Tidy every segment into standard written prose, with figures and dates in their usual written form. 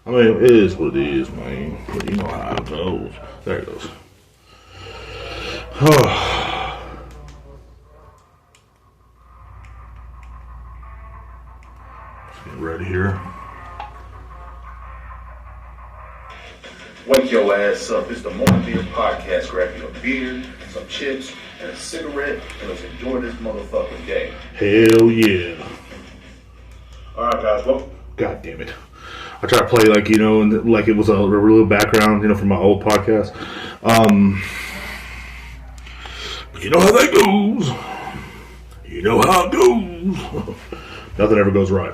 I mean, it is what it is, man. But you know how it goes. There it goes. Let's get ready here. Wake your ass up. It's the Morning Beer Podcast. Grab you a beer, some chips, and a cigarette, and let's enjoy this motherfucking day. Hell yeah. Alright, guys, well. God damn it. I try to play like, you know, like it was a real background, you know, from my old podcast. But you know how that goes. You know how it goes. Nothing ever goes right.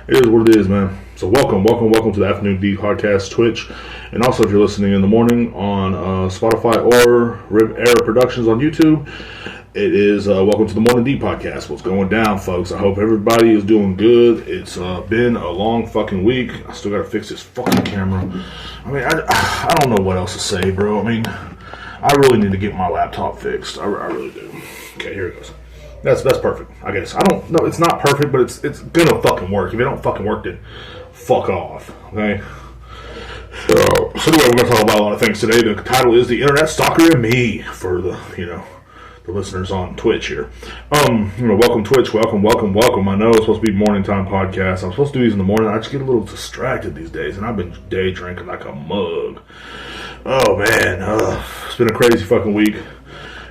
It is what it is, man. So welcome to the Afternoon D Podcast Twitch. And also if you're listening in the morning on Spotify or Rib Era Productions on YouTube, it is welcome to the Morning D Podcast. What's going down, folks? I hope everybody is doing good. It's been a long fucking week. I still gotta fix this fucking camera. I mean, I don't know what else to say, bro. I mean, I really need to get my laptop fixed. I really do. Okay, here it goes. That's perfect, I guess. I don't know. It's not perfect, but it's gonna fucking work. If it don't fucking work, then fuck off. Okay. So anyway, we're gonna talk about a lot of things today. The title is "The Internet Stalker and Me" for the the listeners on Twitch here. Welcome Twitch. Welcome. I know it's supposed to be morning time podcast. I'm supposed to do these in the morning. I just get a little distracted these days, and I've been day drinking like a mug. Oh man, it's been a crazy fucking week.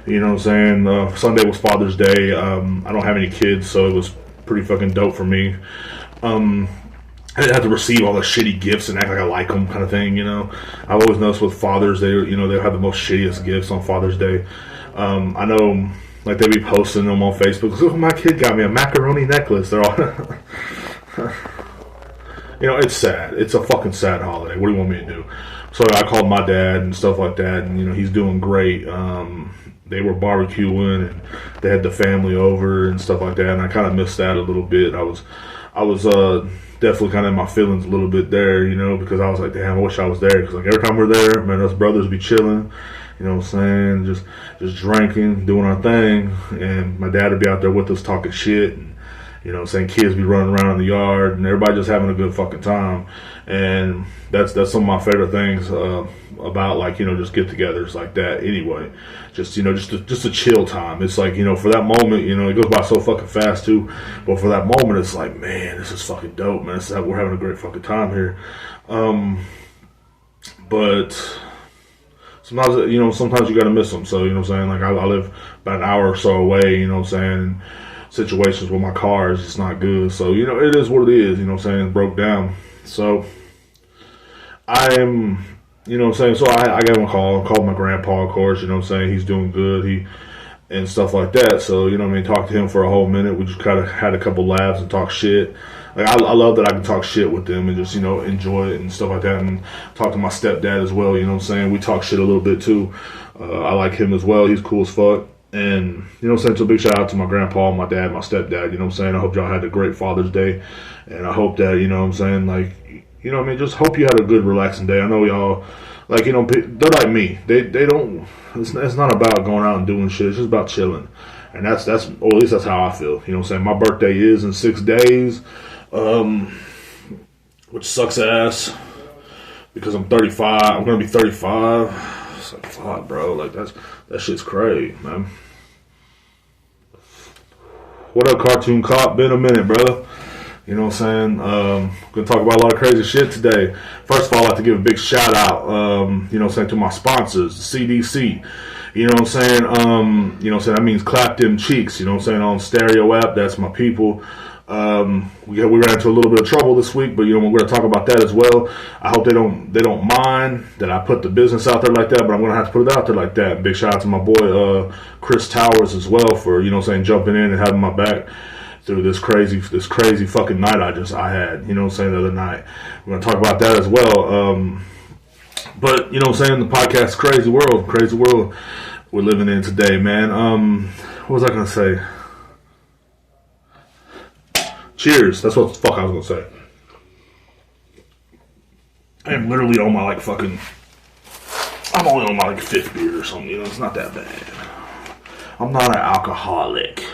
You know what I'm saying? Sunday was Father's Day. I don't have any kids, so it was pretty fucking dope for me. I didn't have to receive all the shitty gifts and act like I like them kind of thing, you know. I've always noticed with fathers, they have the most shittiest gifts on Father's Day. I know, like, they be posting them on Facebook. Look, my kid got me a macaroni necklace. They're all... You know, it's sad. It's a fucking sad holiday. What do you want me to do? So I called my dad and stuff like that, and, you know, he's doing great. They were barbecuing, and they had the family over and stuff like that, and I kind of missed that a little bit. I was definitely kind of in my feelings a little bit there, you know, because I was like, damn, I wish I was there, because like every time we're there, man, us brothers be chilling, you know what I'm saying, just drinking, doing our thing, and my dad would be out there with us talking shit, and, you know what I'm saying, kids be running around in the yard, and everybody just having a good fucking time, and that's some of my favorite things about, like, you know, just get-togethers like that anyway, just, you know, just a chill time. It's like, you know, for that moment, you know, it goes by so fucking fast too, but for that moment, it's like, man, this is fucking dope, man, we're having a great fucking time here, but sometimes you gotta miss them, so, you know what I'm saying, like, I live about an hour or so away, you know what I'm saying, situations with my car is just not good, so, you know, it is what it is, you know what I'm saying, it broke down, so, you know what I'm saying, so I gave him a call, called my grandpa, of course, you know what I'm saying, he's doing good, and stuff like that, so, you know what I mean, talked to him for a whole minute, we just kind of had a couple laughs and talked shit, like, I love that I can talk shit with them and just, you know, enjoy it and stuff like that, and talk to my stepdad as well, you know what I'm saying, we talk shit a little bit too, I like him as well, he's cool as fuck, and, you know what I'm saying, so big shout out to my grandpa, my dad, my stepdad, you know what I'm saying, I hope y'all had a great Father's Day, and I hope that, you know what I'm saying, like, you know what I mean, just hope you had a good relaxing day. I know y'all, like, you know, they're like me. They don't, it's not about going out and doing shit. It's just about chilling. And that's, or at least that's how I feel. You know what I'm saying? My birthday is in 6 days, which sucks ass because I'm 35. I'm going to be 35. It's like, fuck, bro. Like, that shit's crazy, man. What up, Cartoon Cop? Been a minute, brother. You know what I'm saying? Gonna talk about a lot of crazy shit today. First of all, I'd like to give a big shout out, you know what I'm saying, to my sponsors, the CDC. You know what I'm saying? You know what I'm saying? That means clap them cheeks. You know what I'm saying? On Stereo app, that's my people. We ran into a little bit of trouble this week, but you know we're gonna talk about that as well. I hope they don't mind that I put the business out there like that, but I'm gonna have to put it out there like that. Big shout out to my boy Chris Towers as well for, you know what I'm saying, jumping in and having my back through this crazy fucking night I had, you know what I'm saying, the other night. We're going to talk about that as well. But, you know what I'm saying, the podcast, crazy world we're living in today, man. What was I going to say? Cheers. That's what the fuck I was going to say. I am literally on my, I'm only on my, 5th beer or something, you know, it's not that bad. I'm not an alcoholic.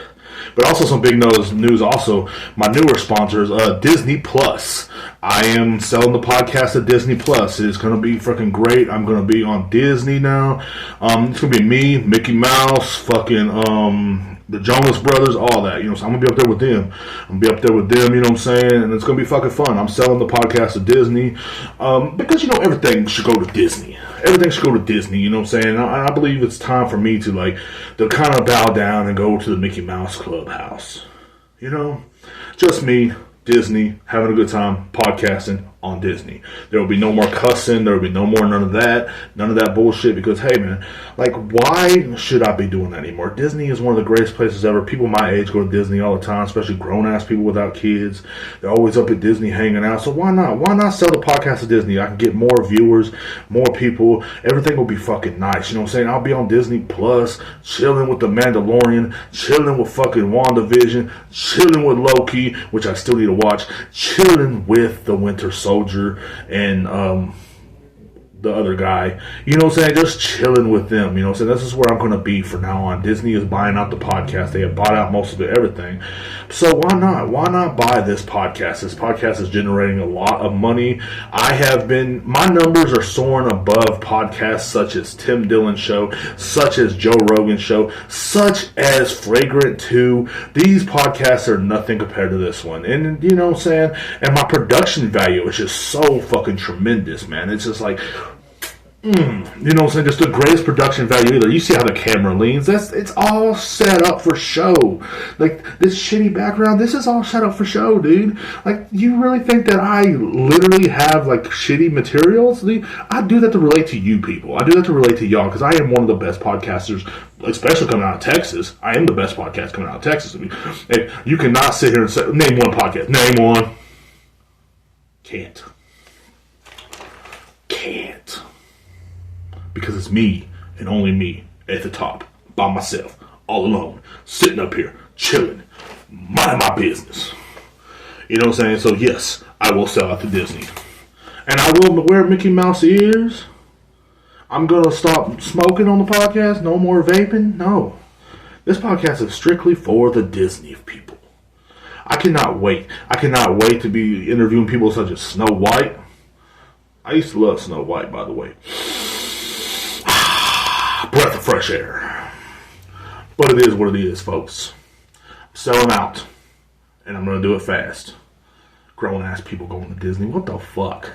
But also some big news also, my newer sponsors, Disney Plus. I am selling the podcast to Disney Plus. It's going to be fucking great. I'm going to be on Disney now. It's going to be me, Mickey Mouse, fucking, the Jonas Brothers, all that, so I'm going to be up there with them. I'm going to be up there with them, you know what I'm saying? And it's going to be fucking fun. I'm selling the podcast to Disney, because, everything should go to Disney. Everything should go to Disney, you know what I'm saying? I believe it's time for me to kind of bow down and go to the Mickey Mouse Clubhouse. Just me, Disney, having a good time, podcasting on Disney. There will be no more cussing. There will be none of that bullshit, because, hey, man, why should I be doing that anymore? Disney is one of the greatest places ever. People my age go to Disney all the time, especially grown-ass people without kids. They're always up at Disney hanging out, so why not? Why not sell the podcast to Disney? I can get more viewers, more people. Everything will be fucking nice, you know what I'm saying? I'll be on Disney Plus, chilling with The Mandalorian, chilling with fucking WandaVision, chilling with Loki, which I still need to watch, chilling with the Winter Soldier and the other guy, you know what I'm saying, just chilling with them, you know what I'm saying. This is where I'm going to be from now on. Disney is buying out the podcast. They have bought out most of everything, so why not buy this podcast? This podcast is generating a lot of money. My numbers are soaring above podcasts such as Tim Dillon Show, such as Joe Rogan Show, such as Fragrant 2. These podcasts are nothing compared to this one, and you know what I'm saying, and my production value is just so fucking tremendous, man. It's just like, you know what I'm saying, just the greatest production value either. You see how the camera leans, it's all set up for show. This shitty background, this is all set up for show, dude. You really think that I literally have shitty materials? I do that to relate to you people. I do that to relate to y'all, because I am one of the best podcasters, especially coming out of Texas. I am the best podcast coming out of Texas. You cannot sit here and say, name one podcast. Name one. Can't. Because it's me and only me at the top, by myself, all alone, sitting up here, chilling, minding my business. You know what I'm saying? So yes, I will sell out to Disney. And I will wear Mickey Mouse ears. I'm going to stop smoking on the podcast. No more vaping. No. This podcast is strictly for the Disney people. I cannot wait. I cannot wait to be interviewing people such as Snow White. I used to love Snow White, by the way. Breath of fresh air. But it is what it is, folks. I'm selling out. And I'm going to do it fast. Grown-ass people going to Disney. What the fuck?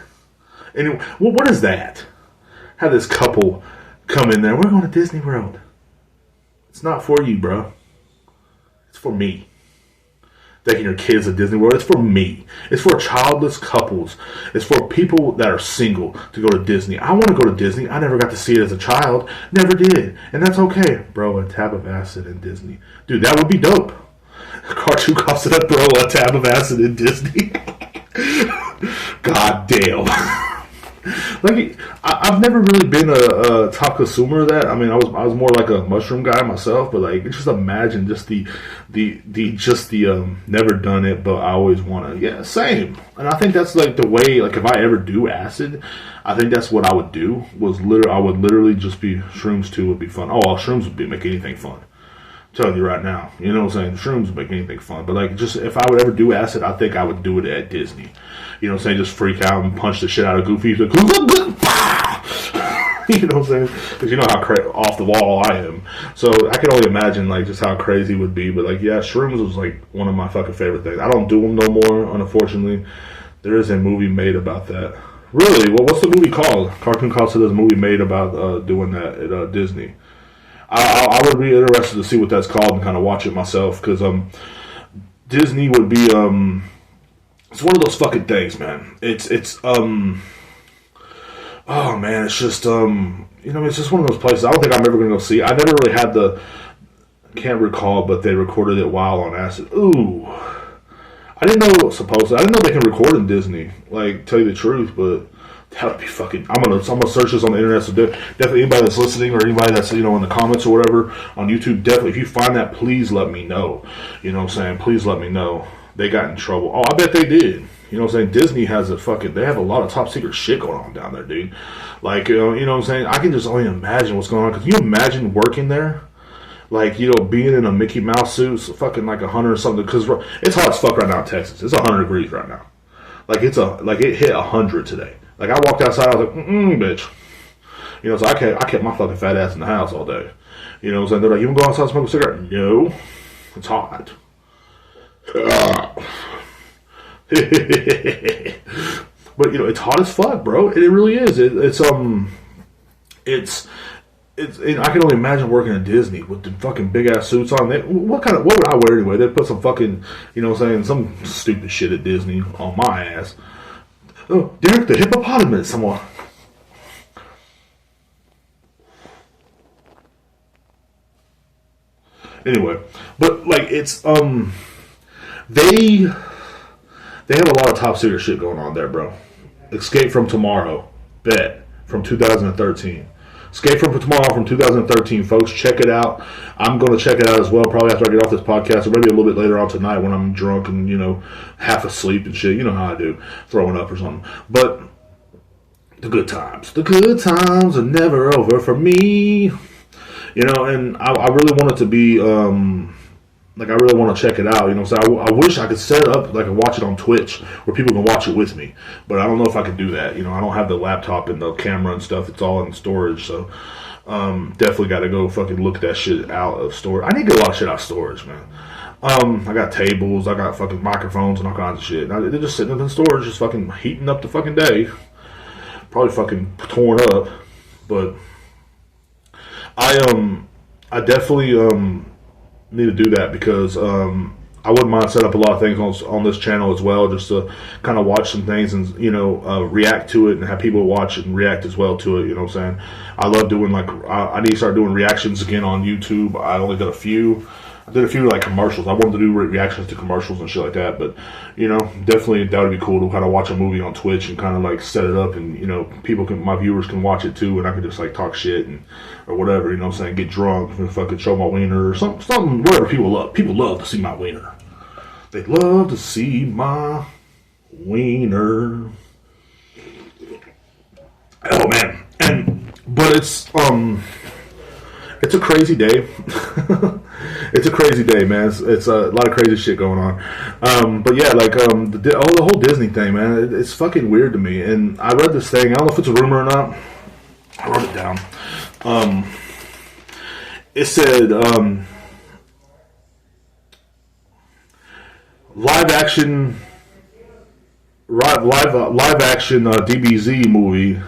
Anyway, what is that? Have this couple come in there. We're going to Disney World. It's not for you, bro. It's for me. Taking your kids to Disney World. It's for me. It's for childless couples. It's for people that are single to go to Disney. I want to go to Disney. I never got to see it as a child. Never did. And that's okay. Bro, a tab of acid in Disney. Dude, that would be dope. Cartoon cops that throw a tab of acid in Disney. God damn. I've never really been a top consumer of that. I mean, I was more like a mushroom guy myself, but just imagine just the never done it, but I always want to. Yeah, same. And I think that's the way. If I ever do acid, I think that's what I would do. I would literally just be shrooms too would be fun. Oh, well, shrooms would make anything fun. I'm telling you right now, you know what I'm saying? Shrooms would make anything fun. But just if I would ever do acid, I think I would do it at Disney. You know what I'm saying? Just freak out and punch the shit out of Goofy. You know what I'm saying? Because you know how off the wall I am. So I can only imagine just how crazy it would be. But yeah, shrooms was one of my fucking favorite things. I don't do them no more, unfortunately. There is a movie made about that. Really? Well, what's the movie called? Cartoon Cops said there's a movie made about doing that at Disney. I would be interested to see what that's called and kind of watch it myself, because Disney would be it's one of those fucking things, man. It's oh man, it's just it's just one of those places. I don't think I'm ever gonna go see. I never really had can't recall, but they recorded it while on acid. Ooh, I didn't know it was supposed to. I didn't know they can record in Disney. Tell you the truth, but that would be fucking. I'm gonna search this on the internet. So definitely anybody that's listening or anybody that's in the comments or whatever on YouTube, definitely if you find that, please let me know. You know what I'm saying? Please let me know. They got in trouble. Oh, I bet they did. You know what I'm saying? Disney has they have a lot of top secret shit going on down there, dude. You know what I'm saying? I can just only imagine what's going on. Can you imagine working there? Being in a Mickey Mouse suit, fucking 100 or something. Because it's hot as fuck right now in Texas. It's 100 degrees right now. Like it hit 100 today. Like I walked outside, I was like, bitch. You know, so I kept my fucking fat ass in the house all day. You know what I'm saying? They're like, you want to go outside and smoke a cigarette? No. It's hot. But you know, it's hot as fuck, bro. It really is. It's I can only imagine working at Disney with the fucking big ass suits on. What would I wear anyway? They'd put some fucking, you know what I'm saying, some stupid shit at Disney on my ass. Oh, Derek the hippopotamus, someone. Anyway, but like it's they have a lot of top secret shit going on there, bro. Escape from Tomorrow, bet, from 2013. Escape from Tomorrow from 2013, folks. Check it out. I'm going to check it out as well, probably after I get off this podcast, or maybe a little bit later on tonight when I'm drunk and, you know, half asleep and shit. You know how I do, throwing up or something. But the good times are never over for me. You know, and I really want it to be, like, I really want to check it out, you know, so I wish I could set it up, like, and watch it on Twitch, where people can watch it with me, but I don't know if I can do that, you know, I don't have the laptop and the camera and stuff, it's all in storage, so, definitely got to go fucking look that shit out of storage. I need to get a lot of shit out of storage, man. I got tables, I got fucking microphones and all kinds of shit, they're just sitting up in storage, just fucking heating up the fucking day, probably fucking torn up, but I definitely, need to do that because I wouldn't mind set up a lot of things on this channel as well, just to kind of watch some things and, you know, react to it and have people watch and react as well to it, you know what I'm saying? I love doing, like, I need to start doing reactions again on YouTube. I only did a few. I did a few, like, commercials. I wanted to do reactions to commercials and shit like that, but, you know, definitely that would be cool to kind of watch a movie on Twitch and kind of, like, set it up and, you know, my viewers can watch it too, and I can just, like, talk shit and, or whatever, you know what I'm saying, get drunk and fucking show my wiener or something, whatever people love. People love to see my wiener. They love to see my wiener. Oh, man. But it's a crazy day. It's a crazy day, man. It's a lot of crazy shit going on. But yeah, like the whole Disney thing, man. It's fucking weird to me. And I read this thing. I don't know if it's a rumor or not. I wrote it down. It said live action DBZ movie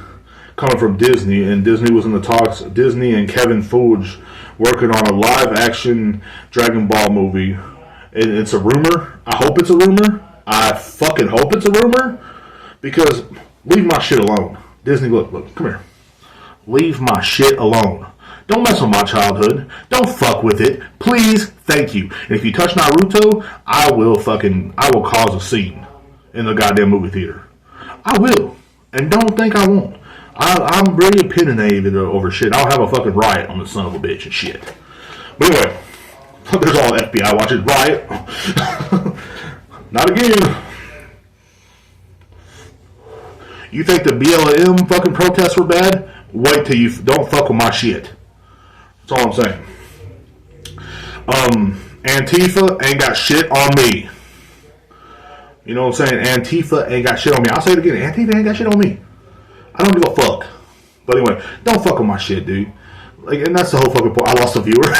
coming from Disney, and Disney was in the talks. Disney and Kevin Feige working on a live-action Dragon Ball movie. And it's a rumor. I hope it's a rumor. I fucking hope it's a rumor. Because leave my shit alone. Disney, look, come here. Leave my shit alone. Don't mess with my childhood. Don't fuck with it. Please, thank you. And if you touch Naruto, I will cause a scene in the goddamn movie theater. I will. And don't think I won't. I'm really opinionated over shit. I'll have a fucking riot on the son of a bitch and shit. But anyway, there's all FBI watching. Riot. Not again. You think the BLM fucking protests were bad? Wait till you don't fuck with my shit. That's all I'm saying. Antifa ain't got shit on me. You know what I'm saying? Antifa ain't got shit on me. I'll say it again. Antifa ain't got shit on me. I don't give a fuck. But anyway, don't fuck with my shit, dude. Like, and that's the whole fucking point. I lost a viewer.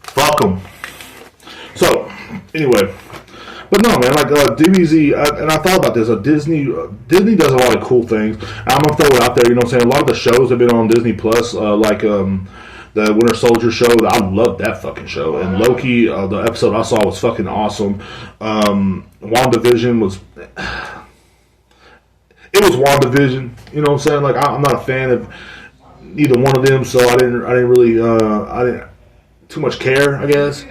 Fuck them. So, anyway. But no, man, like, DBZ, and I thought about this. Disney does a lot of cool things. I'm going to throw it out there, you know what I'm saying? A lot of the shows have been on Disney Plus, like the Winter Soldier show. I loved that fucking show. And Loki, the episode I saw was fucking awesome. WandaVision was... It was WandaVision, you know what I'm saying? Like, I'm not a fan of either one of them, so I didn't really too much care, I guess.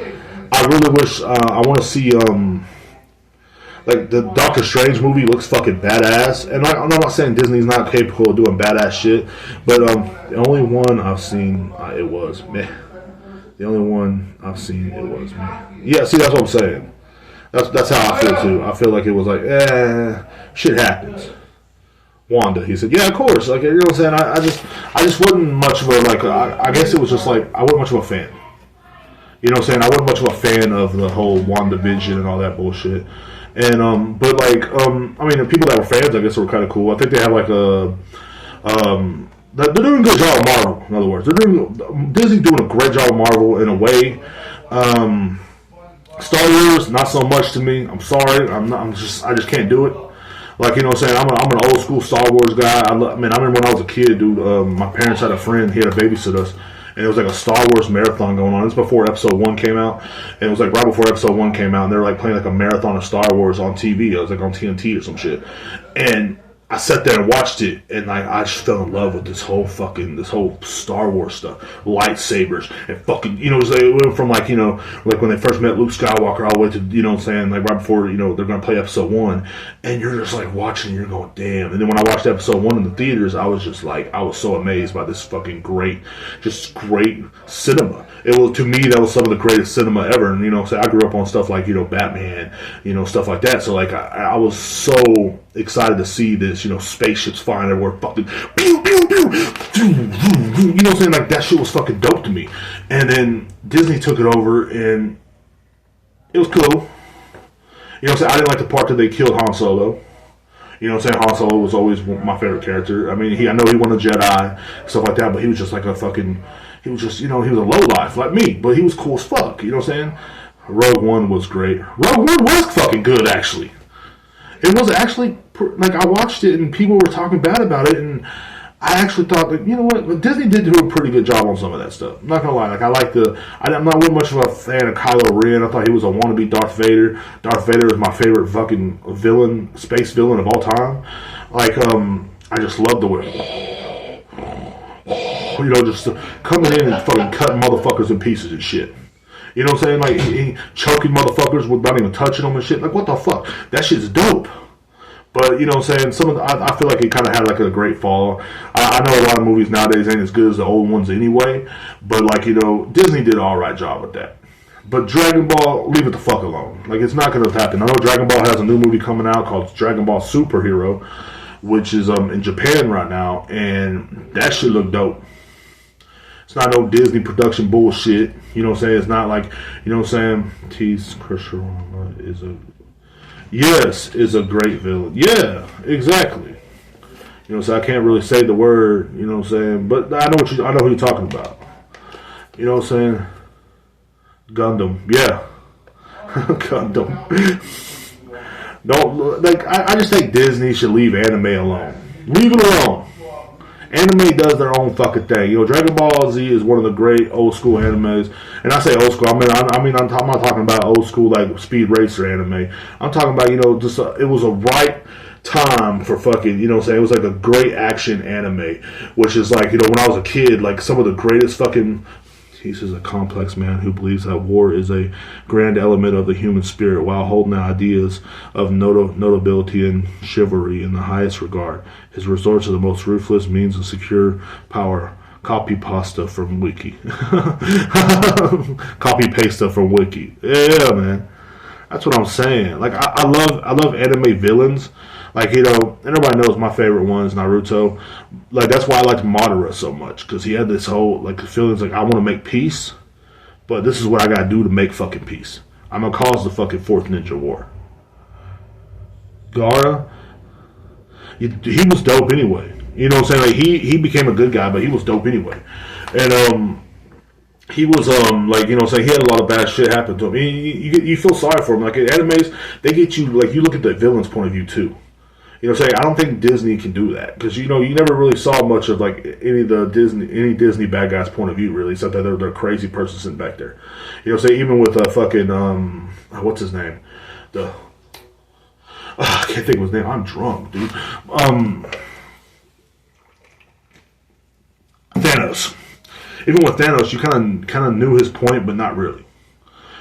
I really wish, I want to see, like, the Doctor Strange movie looks fucking badass, and I'm not saying Disney's not capable of doing badass shit, but, the only one I've seen, it was meh. The only one I've seen, it was meh. Yeah, see, that's what I'm saying. That's how I feel, too. I feel like it was like, shit happens. Wanda, he said, yeah, of course. Like, you know what I'm saying? I just wasn't much of a, like, I guess it was just like, I wasn't much of a fan. You know what I'm saying? I wasn't much of a fan of the whole WandaVision and all that bullshit. But like, I mean, the people that were fans, I guess, were kind of cool. I think they have like they're doing a good job with Marvel. In other words, Disney's doing a great job with Marvel in a way. Star Wars, not so much to me. I'm sorry, I just can't do it. Like, you know what I'm saying? I'm an old school Star Wars guy. I remember when I was a kid, dude. My parents had a friend. He had to babysit us. And it was like a Star Wars marathon going on. This was before Episode 1 came out. And it was like right before Episode 1 came out. And they were like playing like a marathon of Star Wars on TV. It was like on TNT or some shit. And I sat there and watched it, and like I just fell in love with this whole Star Wars stuff, lightsabers, and fucking, you know, it went from like, you know, like when they first met Luke Skywalker all the way to, you know what I'm saying, like right before, you know, they're gonna play Episode 1, and you're just like watching, and you're going, damn. And then when I watched Episode 1 in the theaters, I was just like, I was so amazed by this fucking great cinema. It was, to me, that was some of the greatest cinema ever. And, you know, so I grew up on stuff like, you know, Batman, you know, stuff like that. So like I was so excited to see this, you know, spaceships flying everywhere, fucking pew, pew, pew, you know what I'm saying? Like, that shit was fucking dope to me. And then Disney took it over, and it was cool. You know what I'm saying? I didn't like the part that they killed Han Solo. You know what I'm saying? Han Solo was always my favorite character. I mean, I know he won a Jedi, stuff like that, but he was just like he was just, you know, he was a lowlife like me, but he was cool as fuck. You know what I'm saying? Rogue One was great. Rogue One was fucking good, actually. It was actually, like, I watched it and people were talking bad about it, and I actually thought that, you know what, Disney did do a pretty good job on some of that stuff. I'm not gonna lie, like, I'm not really much of a fan of Kylo Ren. I thought he was a wannabe Darth Vader. Darth Vader is my favorite fucking villain, space villain of all time. Like, I just love the way, you know, just coming in and fucking cutting motherfuckers in pieces and shit. You know what I'm saying? Like, he choking motherfuckers without even touching them and shit. Like, what the fuck? That shit's dope. But, you know what I'm saying? I feel like it kind of had, like, a great fall. I know a lot of movies nowadays ain't as good as the old ones anyway. But, like, you know, Disney did an alright job with that. But Dragon Ball, leave it the fuck alone. Like, it's not going to happen. I know Dragon Ball has a new movie coming out called Dragon Ball Superhero, which is in Japan right now. And that shit look dope. It's not no Disney production bullshit. You know what I'm saying? It's not like, you know what I'm saying? Tease Crusher is a great villain. Yeah, exactly. You know, so I can't really say the word, you know what I'm saying? But I know who you're talking about. You know what I'm saying? Gundam. Yeah. Gundam. Don't, like, I just think Disney should leave anime alone. Leave it alone. Anime does their own fucking thing. You know, Dragon Ball Z is one of the great old school animes. And I say old school, I'm not talking about old school like Speed Racer anime. I'm talking about, you know, just it was a right time for fucking, you know what I'm saying? It was like a great action anime, which is like, you know, when I was a kid, like some of the greatest fucking. He's a complex man who believes that war is a grand element of the human spirit while holding ideas of notability and chivalry in the highest regard. His resort to the most ruthless means of secure power. Copy pasta from Wiki. Copy pasta from Wiki. Yeah, man. That's what I'm saying. Like, I love anime villains. Like, you know, everybody knows my favorite one is Naruto. Like, that's why I liked Madara so much. Because he had this whole, like, feelings like, I want to make peace. But this is what I got to do to make fucking peace. I'm going to cause the fucking Fourth Ninja War. Gaara, he was dope anyway. You know what I'm saying? Like, he became a good guy, but he was dope anyway. And, he was, like, you know what I'm saying, he had a lot of bad shit happen to him. You feel sorry for him. Like, in animes, they get you, like, you look at the villain's point of view, too. You know what I'm saying? I don't think Disney can do that. Because, you know, you never really saw much of, like, any Disney bad guy's point of view, really, except that they're a crazy person sitting back there. You know what I'm saying? Even with fucking, what's his name? I can't think of his name. I'm drunk, dude. Thanos. Even with Thanos, you kind of knew his point, but not really.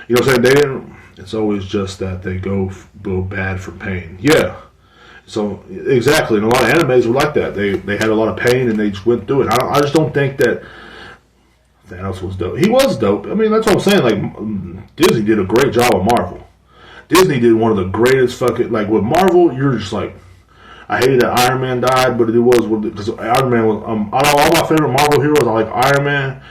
You know what I'm saying? They didn't. It's always just that they go bad for pain. Yeah. So exactly, and a lot of animes were like that. They had a lot of pain and they just went through it. I just don't think that Thanos was dope. He was dope. I mean, that's what I'm saying. Like, Disney did a great job with Marvel. Disney did one of the greatest fucking, like, with Marvel, you're just like, I hated that Iron Man died, but it was because Iron Man was out of all my favorite Marvel heroes. I like Iron Man,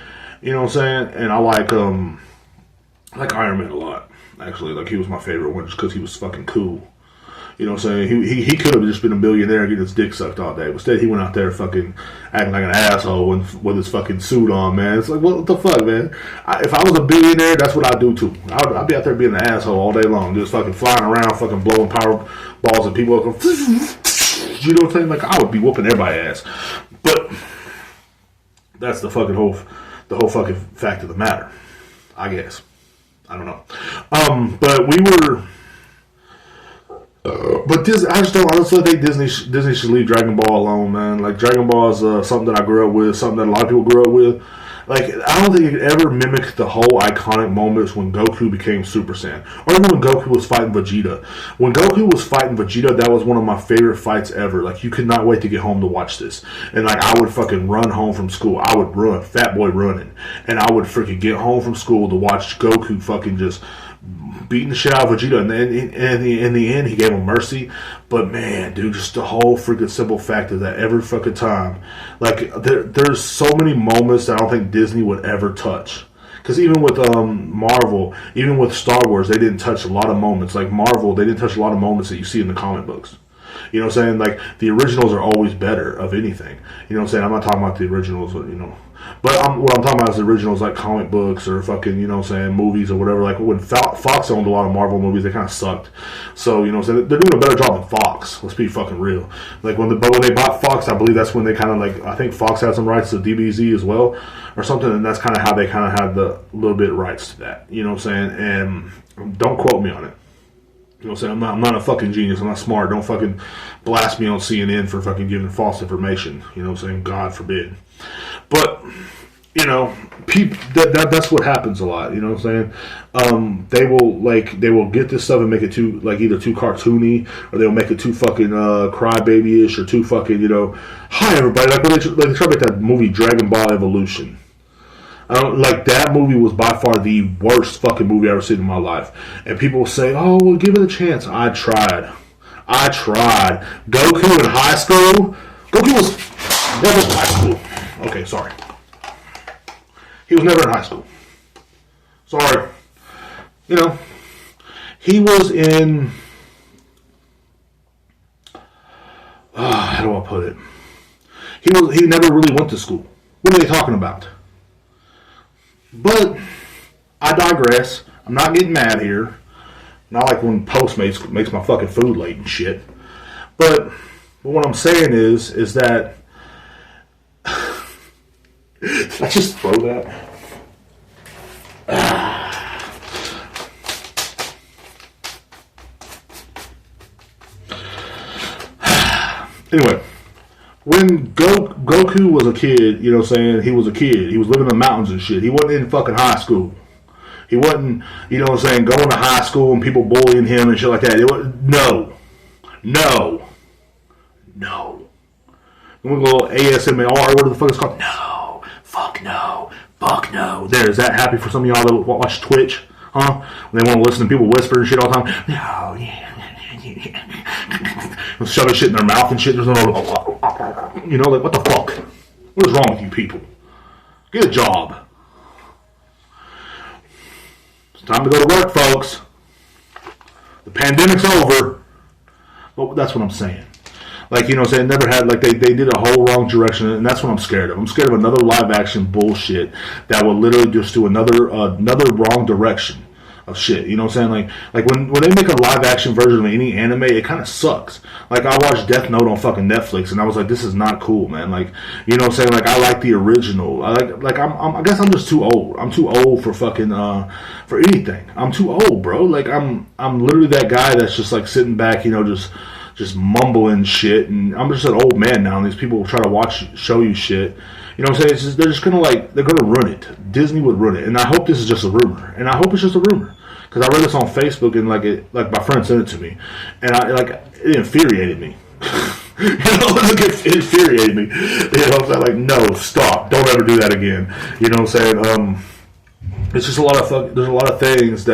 you know what I'm saying, and I like Iron Man a lot. Actually, like, he was my favorite one just because he was fucking cool. You know what I'm saying? He could have just been a billionaire and getting his dick sucked all day. But instead, he went out there fucking acting like an asshole with his fucking suit on, man. It's like, what the fuck, man? If I was a billionaire, that's what I'd do too. I'd be out there being an asshole all day long, just fucking flying around, fucking blowing power balls at people. You know what I'm saying? Like, I would be whooping everybody's ass. But that's the whole fucking fact of the matter, I guess. I don't know. But we were. But I just don't honestly think Disney should leave Dragon Ball alone, man. Like, Dragon Ball is something that I grew up with, something that a lot of people grew up with. Like, I don't think it ever mimicked the whole iconic moments when Goku became Super Saiyan. Or even when Goku was fighting Vegeta. When Goku was fighting Vegeta, that was one of my favorite fights ever. Like, you could not wait to get home to watch this. And, like, I would fucking run home from school. I would run, fat boy running. And I would freaking get home from school to watch Goku fucking just beating the shit out of Vegeta, and then in the end, he gave him mercy. But man, dude, just the whole freaking simple fact of that every fucking time, like there's so many moments that I don't think Disney would ever touch. Because even with Marvel, even with Star Wars, they didn't touch a lot of moments. Like Marvel, they didn't touch a lot of moments that you see in the comic books. You know what I'm saying? Like, the originals are always better of anything. You know what I'm saying? I'm not talking about the originals, you know. But what I'm talking about is the originals, like comic books or fucking, you know what I'm saying, movies or whatever. Like, when Fox owned a lot of Marvel movies, they kind of sucked. So, you know what I'm saying? They're doing a better job than Fox. Let's be fucking real. Like, when they bought Fox, I believe that's when they kind of, like, I think Fox had some rights to DBZ as well or something. And that's kind of how they kind of had the little bit of rights to that. You know what I'm saying? And don't quote me on it. You know what I'm saying? I'm not a fucking genius. I'm not smart. Don't fucking blast me on CNN for fucking giving false information. You know what I'm saying? God forbid. But, you know, that's what happens a lot. You know what I'm saying? They will get this stuff and make it too, like, either too cartoony, or they'll make it too fucking crybaby-ish, or too fucking, you know, hi everybody. Like, when they try to make that movie Dragon Ball Evolution. Like, that movie was by far the worst fucking movie I've ever seen in my life. And people will say, oh, well, give it a chance. I tried. Goku in high school? Goku was never in high school. Okay, sorry. He was never in high school. Sorry. You know, he was in... how do I put it? He never really went to school. What are they talking about? But I digress. I'm not getting mad here. Not like when Postmates makes my fucking food late and shit. But what I'm saying is that did I just throw that? Anyway. When Goku was a kid, you know what I'm saying, he was a kid. He was living in the mountains and shit. He wasn't in fucking high school. He wasn't, you know what I'm saying, going to high school and people bullying him and shit like that. No. We go ASMR, what the fuck it's called? No. Fuck no. There, is that happy for some of y'all that watch Twitch? Huh? When they want to listen to people whisper and shit all the time? No, yeah. Shoving shit in their mouth and shit. There's no, you know, like, what the fuck? What is wrong with you people? Get a job. It's time to go to work, folks. The pandemic's over. Well, that's what I'm saying. Like, you know what I'm saying? Never had, like, they did a whole wrong direction, and that's what I'm scared of. I'm scared of another live action bullshit that will literally just do another wrong direction of shit. You know what I'm saying? Like when they make a live action version of any anime, it kind of sucks. Like, I watched Death Note on fucking Netflix, and I was like, this is not cool, man. Like, you know what I'm saying? Like, I like the original. I guess I'm just too old. I'm too old for fucking for anything. I'm too old, bro. Like, I'm literally that guy that's just like sitting back, you know, just mumbling shit, and I'm just an old man now, and these people try to show you shit. You know what I'm saying? It's just, they're just gonna they're gonna ruin it. Disney would ruin it, and I hope this is just a rumor. And I hope it's just a rumor, because I read this on Facebook, and like my friend sent it to me, and it infuriated me. You know, it infuriated me. You know what I'm saying? Like, no, stop! Don't ever do that again. You know what I'm saying? It's just there's a lot of things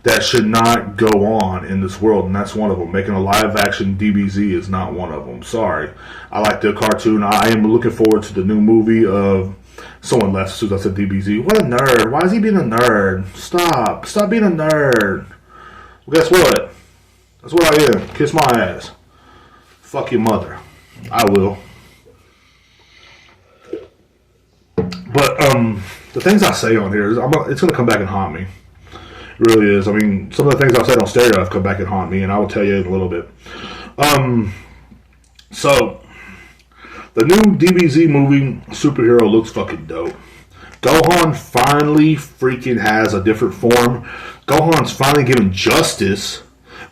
that should not go on in this world, and that's one of them. Making a live-action DBZ is not one of them. Sorry. I like the cartoon. I am looking forward to the new movie of... Someone left as soon as I said DBZ. What a nerd. Why is he being a nerd? Stop being a nerd. Well, guess what? That's what I am. Kiss my ass. Fuck your mother. I will. But the things I say on here, it's going to come back and haunt me. It really is. I mean, some of the things I've said on stereo have come back and haunt me, and I will tell you in a little bit. So, the new DBZ movie superhero looks fucking dope. Gohan finally freaking has a different form. Gohan's finally given justice.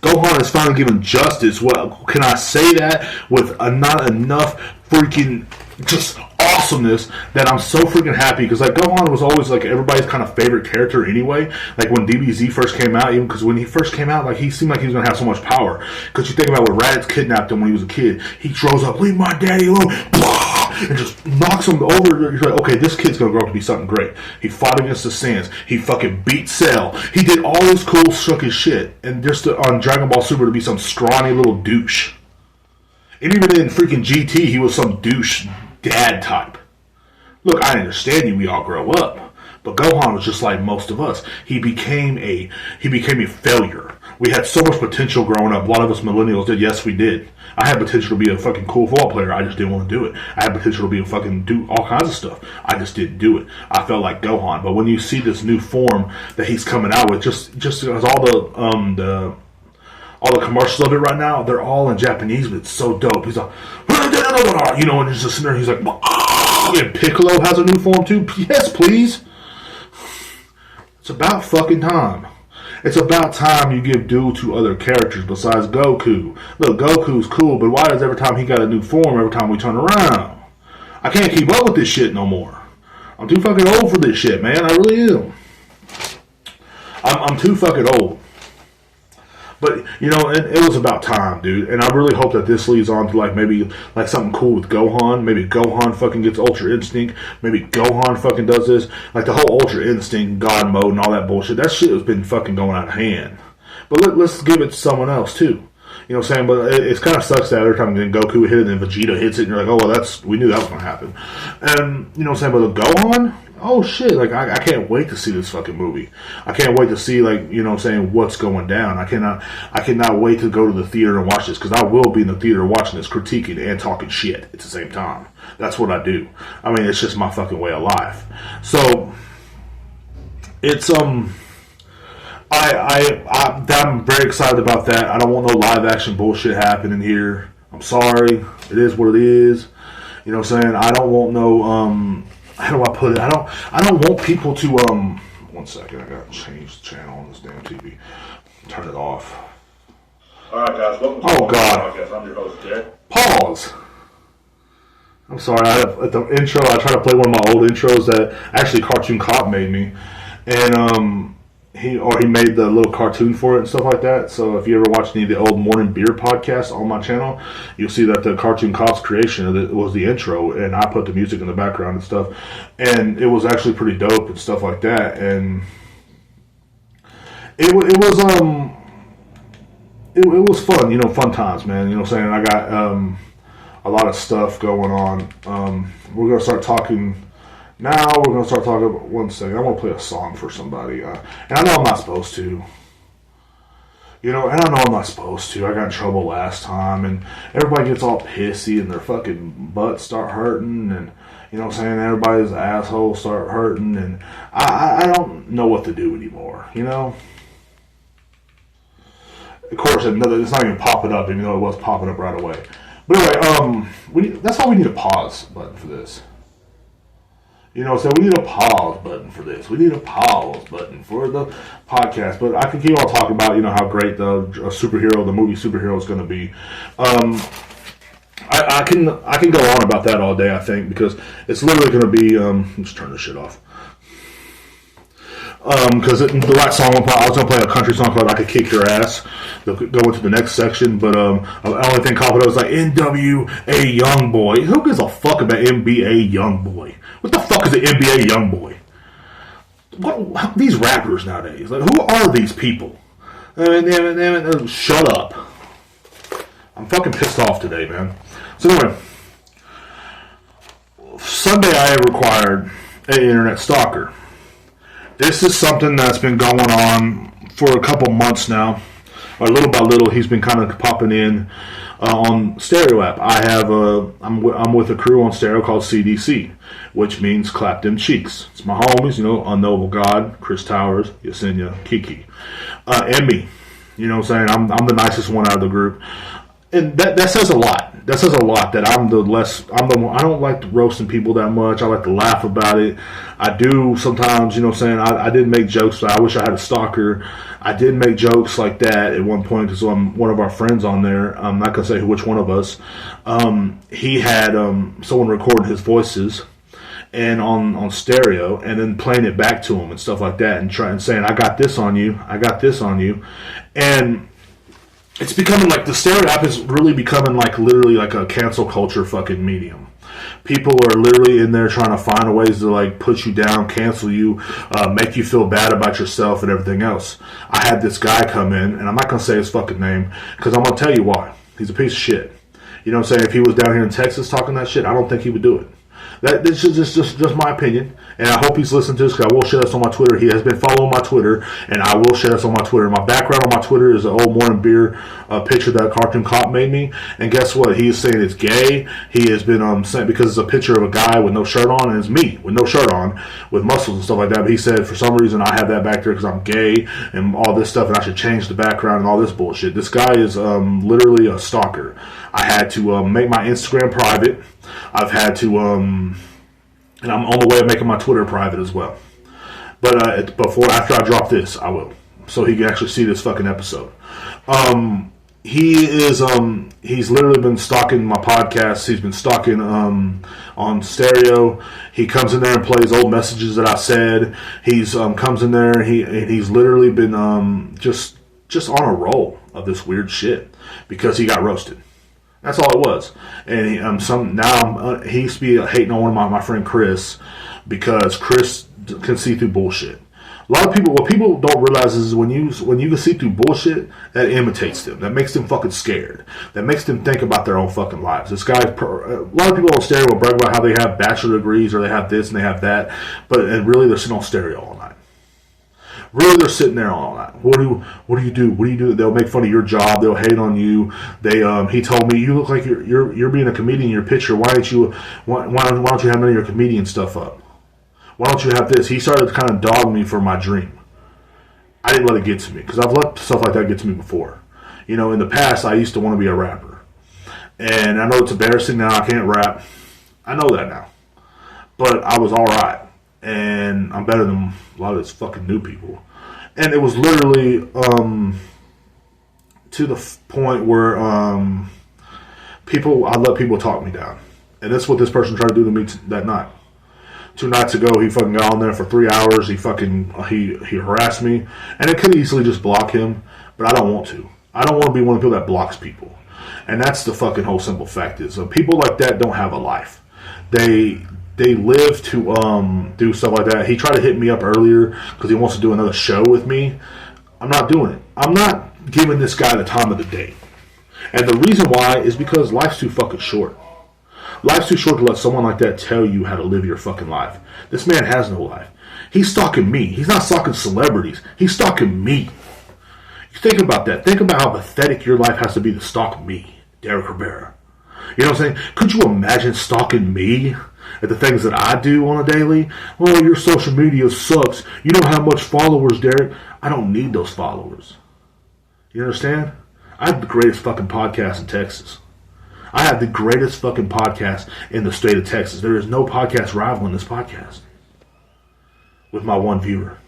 Gohan is finally given justice. Well, can I say that with not enough freaking just awesomeness that I'm so freaking happy? Because like Gohan was always like everybody's kind of favorite character anyway. Like when DBZ first came out, even because when he first came out, like he seemed like he was gonna have so much power. Because you think about when Raditz kidnapped him when he was a kid, he throws up, "Leave my daddy alone," and just knocks him over. You're like, okay, this kid's gonna grow up to be something great. He fought against the Saiyans. He fucking beat Cell. He did all this cool shook his shit, and just on Dragon Ball Super to be some scrawny little douche. And even in freaking GT, he was some douche dad type. Look, I understand you. We all grow up, but Gohan was just like most of us. He became a failure. We had so much potential growing up. A lot of us millennials did. Yes, we did. I had potential to be a fucking cool football player. I just didn't want to do it. I had potential to be a fucking do all kinds of stuff. I just didn't do it. I felt like Gohan. But when you see this new form that he's coming out with, just as all the commercials of it right now, they're all in Japanese, but it's so dope. He's like, you know, and he's just sitting there, he's like, and Piccolo has a new form too. Yes, please. It's about fucking time. It's about time you give due to other characters besides Goku. Look, Goku's cool, but why is every time he got a new form, every time we turn around? I can't keep up with this shit no more. I'm too fucking old for this shit, man. I really am. I'm too fucking old. But, you know, it was about time, dude. And I really hope that this leads on to, like, maybe, like, something cool with Gohan. Maybe Gohan fucking gets Ultra Instinct. Maybe Gohan fucking does this. Like, the whole Ultra Instinct, God Mode, and all that bullshit. That shit has been fucking going out of hand. But let's give it to someone else, too. You know what I'm saying? But it kind of sucks that every time Goku hit it and Vegeta hits it, and you're like, oh, well, we knew that was going to happen. And, you know what I'm saying? But with Gohan, oh, shit, like, I can't wait to see this fucking movie. I can't wait to see, like, you know what I'm saying, what's going down. I cannot wait to go to the theater and watch this, because I will be in the theater watching this, critiquing and talking shit at the same time. That's what I do. I mean, it's just my fucking way of life. So, it's, I'm very excited about that. I don't want no live action bullshit happening here. I'm sorry. It is what it is. You know what I'm saying? I don't want no, how do I put it? I don't want people to, 1 second, I gotta change the channel on this damn TV. Turn it off. Alright guys, welcome to the God. Podcast. I'm your host, Jay. Pause. I'm sorry, at the intro, I tried to play one of my old intros that actually Cartoon Cop made me. And, he made the little cartoon for it and stuff like that. So if you ever watch any of the old Morning Beer podcasts on my channel, you'll see that the Cartoon Cop's creation of it was the intro, and I put the music in the background and stuff. And it was actually pretty dope and stuff like that. And it was fun, you know, fun times, man. You know what I'm saying? I got a lot of stuff going on. We're gonna start talking. Now we're going to start talking about, 1 second, I want to play a song for somebody. And I know I'm not supposed to. You know, and I know I'm not supposed to. I got in trouble last time, and everybody gets all pissy, and their fucking butts start hurting, and, you know what I'm saying, everybody's assholes start hurting, and I don't know what to do anymore, you know? Of course, it's not even popping up, even though it was popping up right away. But anyway, that's why we need a pause button for this. You know, so we need a pause button for this. We need a pause button for the podcast. But I can keep on talking about, you know, how great the movie superhero is going to be. I can go on about that all day, I think, because it's literally going to be, let's turn this shit off. Because the right song, I was going to play a country song called I Could Kick Your Ass. Go into the next section, but the only thing called it was like NWA Young Boy. Who gives a fuck about NBA Young Boy? What the fuck is an NBA Young Boy? These rappers nowadays, like, who are these people? Shut up. I'm fucking pissed off today, man. So anyway, Sunday I required an internet stalker. This is something that's been going on for a couple months now. or little by little, he's been kind of popping in on Stereo app. I'm with a crew on Stereo called CDC, which means Clap Them Cheeks. It's my homies, Unknowable God, Chris Towers, Yesenia, Kiki, and me. You know what I'm saying? I'm the nicest one out of the group. And that says a lot. That says a lot that I don't like roasting people that much. I like to laugh about it. I do sometimes, I did make jokes, but I wish I had a stalker. I did make jokes like that at one point because one of our friends on there, I'm not going to say which one of us, he had someone recording his voices and on stereo and then playing it back to him and stuff like that and saying, I got this on you. And it's becoming like the Stereo app is really becoming like literally like a cancel culture fucking medium. People are literally in there trying to find ways to like put you down, cancel you, make you feel bad about yourself and everything else. I had this guy come in, and I'm not going to say his fucking name because I'm going to tell you why. He's a piece of shit. You know what I'm saying? If he was down here in Texas talking that shit, I don't think he would do it. This is just my opinion, and I hope he's listening to this because I will share this on my Twitter. He has been following my Twitter, and I will share this on my Twitter. My background on my Twitter is an old Morning Beer picture that Cartoon Cop made me, and guess what? He is saying it's gay. He has been saying because it's a picture of a guy with no shirt on, and it's me with no shirt on, with muscles and stuff like that. But he said for some reason I have that back there because I'm gay and all this stuff, and I should change the background and all this bullshit. This guy is literally a stalker. I had to make my Instagram private. I've had to, and I'm on the way of making my Twitter private as well. But after I drop this, I will, so he can actually see this fucking episode. He's literally been stalking my podcast. He's been stalking on Stereo. He comes in there and plays old messages that I said. He's comes in there. He's literally been just on a roll of this weird shit because he got roasted. That's all it was. And he used to be hating on one of my friend Chris because Chris can see through bullshit. A lot of people, what people don't realize is when you can see through bullshit, that imitates them. That makes them fucking scared. That makes them think about their own fucking lives. A lot of people on Stereo will brag about how they have bachelor degrees or they have this and they have that, and really they're sitting on Stereo all night. Really, they're sitting there all night. What do you do? They'll make fun of your job. They'll hate on you. He told me, you look like you're being a comedian in your picture. Why don't you have none of your comedian stuff up? Why don't you have this? He started to kind of dog me for my dream. I didn't let it get to me because I've let stuff like that get to me before. In the past, I used to want to be a rapper, and I know it's embarrassing now. I can't rap. I know that now, but I was all right. And I'm better than a lot of these fucking new people. And it was literally to the point where I let people talk me down. And that's what this person tried to do to me that night. 2 nights ago, he fucking got on there for 3 hours. He harassed me. And I could easily just block him, but I don't want to. I don't want to be one of the people that blocks people. And that's the fucking whole simple fact is people like that don't have a life. They live to do stuff like that. He tried to hit me up earlier because he wants to do another show with me. I'm not doing it. I'm not giving this guy the time of the day. And the reason why is because life's too fucking short. Life's too short to let someone like that tell you how to live your fucking life. This man has no life. He's stalking me. He's not stalking celebrities. He's stalking me. You think about that. Think about how pathetic your life has to be to stalk me, Derek Rivera. You know what I'm saying? Could you imagine stalking me at the things that I do on a daily? Oh, your social media sucks. You don't have much followers, Derek. I don't need those followers. You understand? I have the greatest fucking podcast in Texas. I have the greatest fucking podcast in the state of Texas. There is no podcast rivaling this podcast with my one viewer.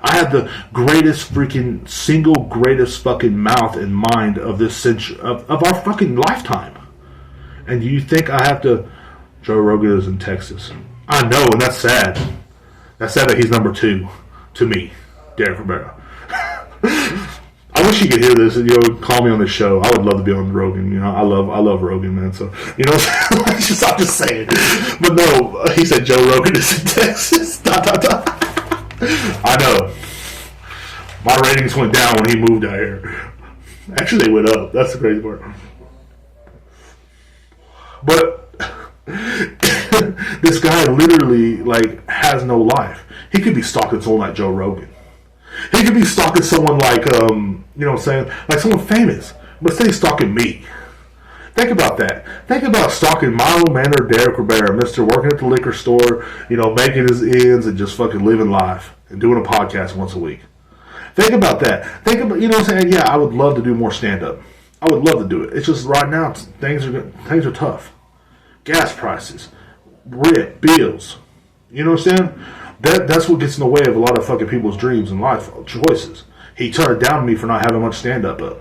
I have the greatest freaking single greatest fucking mouth and mind of this century, of our fucking lifetime. And do you think I have to... Joe Rogan is in Texas. I know, and that's sad. That's sad that he's number 2 to me, Derek Rivera. I wish you could hear this and call me on this show. I would love to be on Rogan. I love Rogan, man. So I'm just saying. But no, he said Joe Rogan is in Texas. I know. My ratings went down when he moved out here. Actually, they went up. That's the crazy part. But this guy literally has no life. He could be stalking someone like Joe Rogan. He He could be stalking someone like, you know what I'm saying? Like someone famous. But say he's stalking me. Think about that. Think about stalking Milo Manor, Derek Rivera, Mr. working at the liquor store, you know, making his ends and just fucking living life and doing a podcast once a week. Think about that. Think about, you know what I'm saying? Yeah, I would love to do more stand-up. I would love to do it. It's just right now, things are tough. Gas prices, rent, bills. You know what I'm saying? That's what gets in the way of a lot of fucking people's dreams and life choices. He turned it down to me for not having much stand-up up.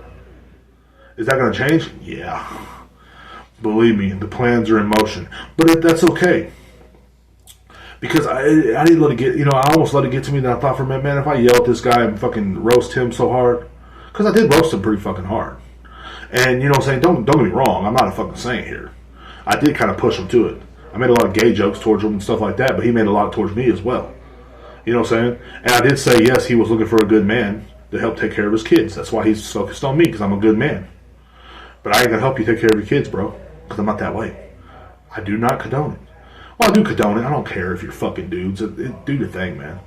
Is that going to change? Yeah. Believe me, the plans are in motion. But that's okay. Because I didn't let it get, you know, I almost let it get to me that I thought for a minute, man, if I yell at this guy and fucking roast him so hard, because I did roast him pretty fucking hard. And, you know what I'm saying, don't get me wrong, I'm not a fucking saint here. I did kind of push him to it. I made a lot of gay jokes towards him and stuff like that, but he made a lot towards me as well. You know what I'm saying? And I did say, yes, he was looking for a good man to help take care of his kids. That's why he's focused on me, because I'm a good man. But I ain't going to help you take care of your kids, bro, because I'm not that way. I do not condone it. Well, I do condone it. I don't care if you're fucking dudes. Do your thing, man.